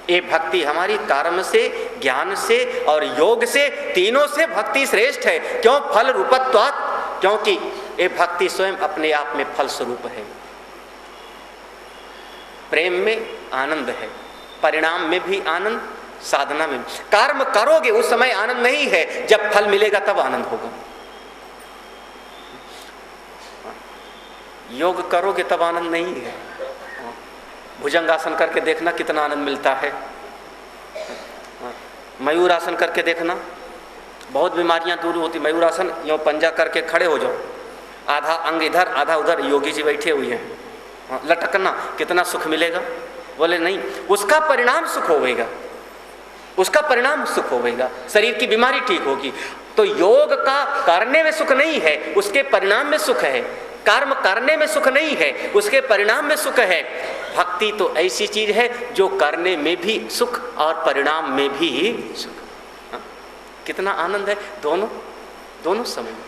ये भक्ति हमारी कर्म से, ज्ञान से और योग से, तीनों से भक्ति श्रेष्ठ है। क्यों? फल रूपत्वात्, क्योंकि ये भक्ति स्वयं अपने आप में फल स्वरूप है। प्रेम में आनंद है, परिणाम में भी आनंद, साधना में। कर्म करोगे उस समय आनंद नहीं है, जब फल मिलेगा तब आनंद होगा। योग करोगे तब आनंद नहीं है। भुजंगासन करके देखना कितना आनंद मिलता है, मयूरासन करके देखना बहुत बीमारियां दूर होती। मयूरासन यो पंजा करके खड़े हो जाओ, आधा अंग इधर आधा उधर, योगी जी बैठे हुए हैं, लटकना, कितना सुख मिलेगा। बोले नहीं, उसका परिणाम सुख होगा, उसका परिणाम सुख होगा, शरीर की बीमारी ठीक होगी। तो योग का करने में सुख नहीं है, उसके परिणाम में सुख है। कर्म करने में सुख नहीं है, उसके परिणाम में सुख है। भक्ति तो ऐसी चीज है जो करने में भी सुख और परिणाम में भी सुख। कितना आनंद है दोनों समय में।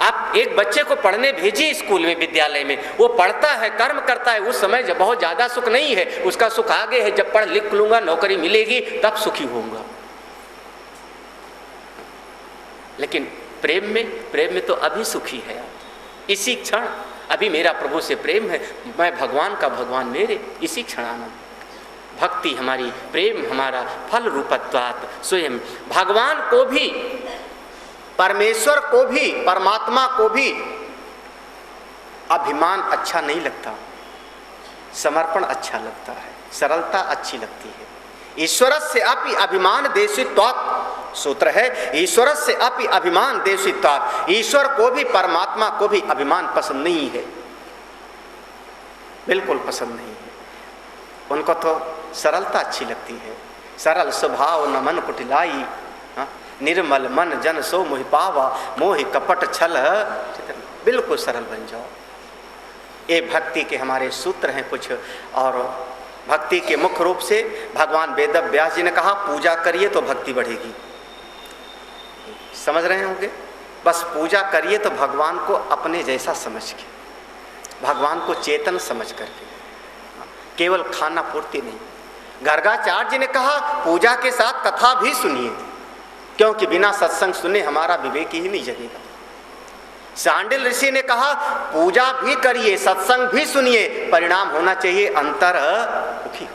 आप एक बच्चे को पढ़ने भेजिए स्कूल में, विद्यालय में, वो पढ़ता है, कर्म करता है, उस समय जब बहुत ज्यादा सुख नहीं है, उसका सुख आगे है, जब पढ़ लिख लूंगा, नौकरी मिलेगी, तब सुखी होऊंगा। लेकिन प्रेम में तो अभी सुखी है, इसी क्षण अभी मेरा प्रभु से प्रेम है, मैं भगवान का, भगवान मेरे, इसी क्षण आनंद। भक्ति हमारी, प्रेम हमारा फल रूपत्वात् स्वयं। भगवान को भी, परमेश्वर को भी, परमात्मा को भी अभिमान अच्छा नहीं लगता, समर्पण अच्छा लगता है, सरलता अच्छी लगती है। ईश्वरस्य अपि अभिमान देशित्वात् सूत्र है, ईश्वरस्य अपि अभिमान देशित्वात्। ईश्वर को भी, परमात्मा को भी अभिमान पसंद नहीं है, बिल्कुल पसंद नहीं है। उनको तो सरलता अच्छी लगती है। सरल स्वभाव न मन कुटिलाई, निर्मल मन जन सो मोहि पावा, मोहि कपट छल, बिल्कुल सरल बन जाओ। ये भक्ति के हमारे सूत्र हैं कुछ, और भक्ति के मुख्य रूप से भगवान वेद व्यास जी ने कहा पूजा करिए तो भक्ति बढ़ेगी। समझ रहे होंगे? बस पूजा करिए तो भगवान को अपने जैसा समझ के, भगवान को चेतन समझ करके, केवल खाना पूर्ति नहीं। गर्गाचार्य जी ने कहा पूजा के साथ कथा भी सुनिए, क्योंकि बिना सत्संग सुने हमारा विवेक ही नहीं जगेगा। सांडिल ऋषि ने कहा पूजा भी करिए, सत्संग भी सुनिए, परिणाम होना चाहिए अंतर्मुखी।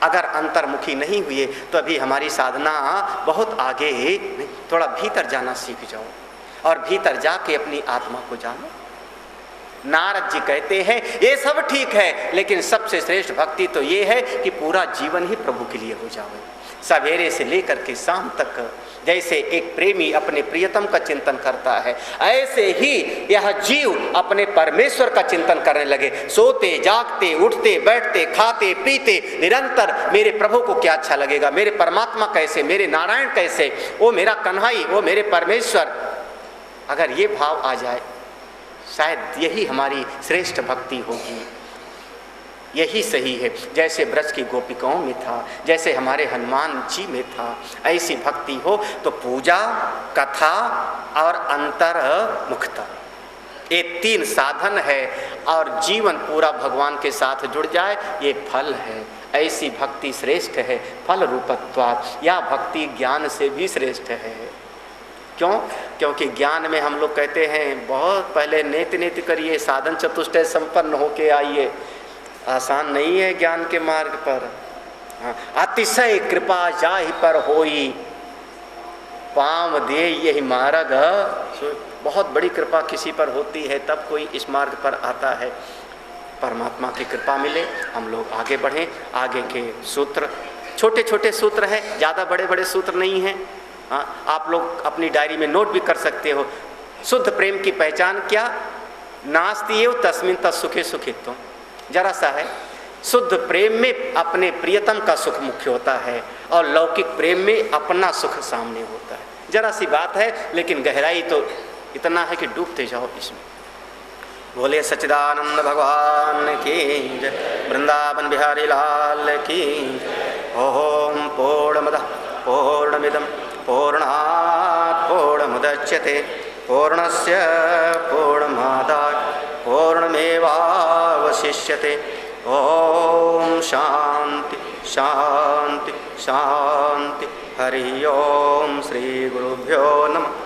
अगर अंतर्मुखी नहीं हुए तो अभी हमारी साधना बहुत आगे नहीं। थोड़ा भीतर जाना सीख जाओ और भीतर जाके अपनी आत्मा को जानो। नारद जी कहते हैं ये सब ठीक है, लेकिन सबसे श्रेष्ठ भक्ति तो ये है कि पूरा जीवन ही प्रभु के लिए हो जाए। सवेरे से लेकर के शाम तक जैसे एक प्रेमी अपने प्रियतम का चिंतन करता है, ऐसे ही यह जीव अपने परमेश्वर का चिंतन करने लगे। सोते जागते उठते बैठते खाते पीते निरंतर मेरे प्रभु को क्या अच्छा लगेगा, मेरे परमात्मा कैसे, मेरे नारायण कैसे, वो मेरा कन्हई, वो मेरे परमेश्वर। अगर ये भाव आ जाए शायद यही हमारी श्रेष्ठ भक्ति होगी, यही सही है। जैसे ब्रज की गोपिकाओं में था, जैसे हमारे हनुमान जी में था, ऐसी भक्ति हो तो पूजा, कथा और अंतर्मुखता, ये तीन साधन है और जीवन पूरा भगवान के साथ जुड़ जाए, ये फल है। ऐसी भक्ति श्रेष्ठ है फल रूपत्वात्। या भक्ति ज्ञान से भी श्रेष्ठ है। क्यों? क्योंकि ज्ञान में हम लोग कहते हैं बहुत पहले नेति नेति करिए, साधन चतुष्टय संपन्न होके आइए। आसान नहीं है ज्ञान के मार्ग पर। अतिशय कृपा जाहि पर होई, पाम दे यही मार्ग। बहुत बड़ी कृपा किसी पर होती है तब कोई इस मार्ग पर आता है। परमात्मा की कृपा मिले, हम लोग आगे बढ़ें। आगे के सूत्र छोटे छोटे सूत्र हैं, ज़्यादा बड़े बड़े सूत्र नहीं हैं। आप लोग अपनी डायरी में नोट भी कर सकते हो। शुद्ध प्रेम की पहचान क्या? नास्ति एव तस्मिन् तत्सुखे सुखित्वम्। जरा सा है, शुद्ध प्रेम में अपने प्रियतम का सुख मुख्य होता है और लौकिक प्रेम में अपना सुख सामने होता है। जरा सी बात है, लेकिन गहराई तो इतना है कि डूबते जाओ इसमें। बोले सच्चिदानंद भगवान की जय, वृंदावन बिहारी लाल की। ओम पूर्णमदः पूर्णमिदं पूर्णात् पूर्णमुदच्यते पूर्णस्य पूर्णमादाय पूर्णमेवावशिष्यते। ओम शांति शांति शांति। हरि ओम। श्री गुरुभ्यो नमः।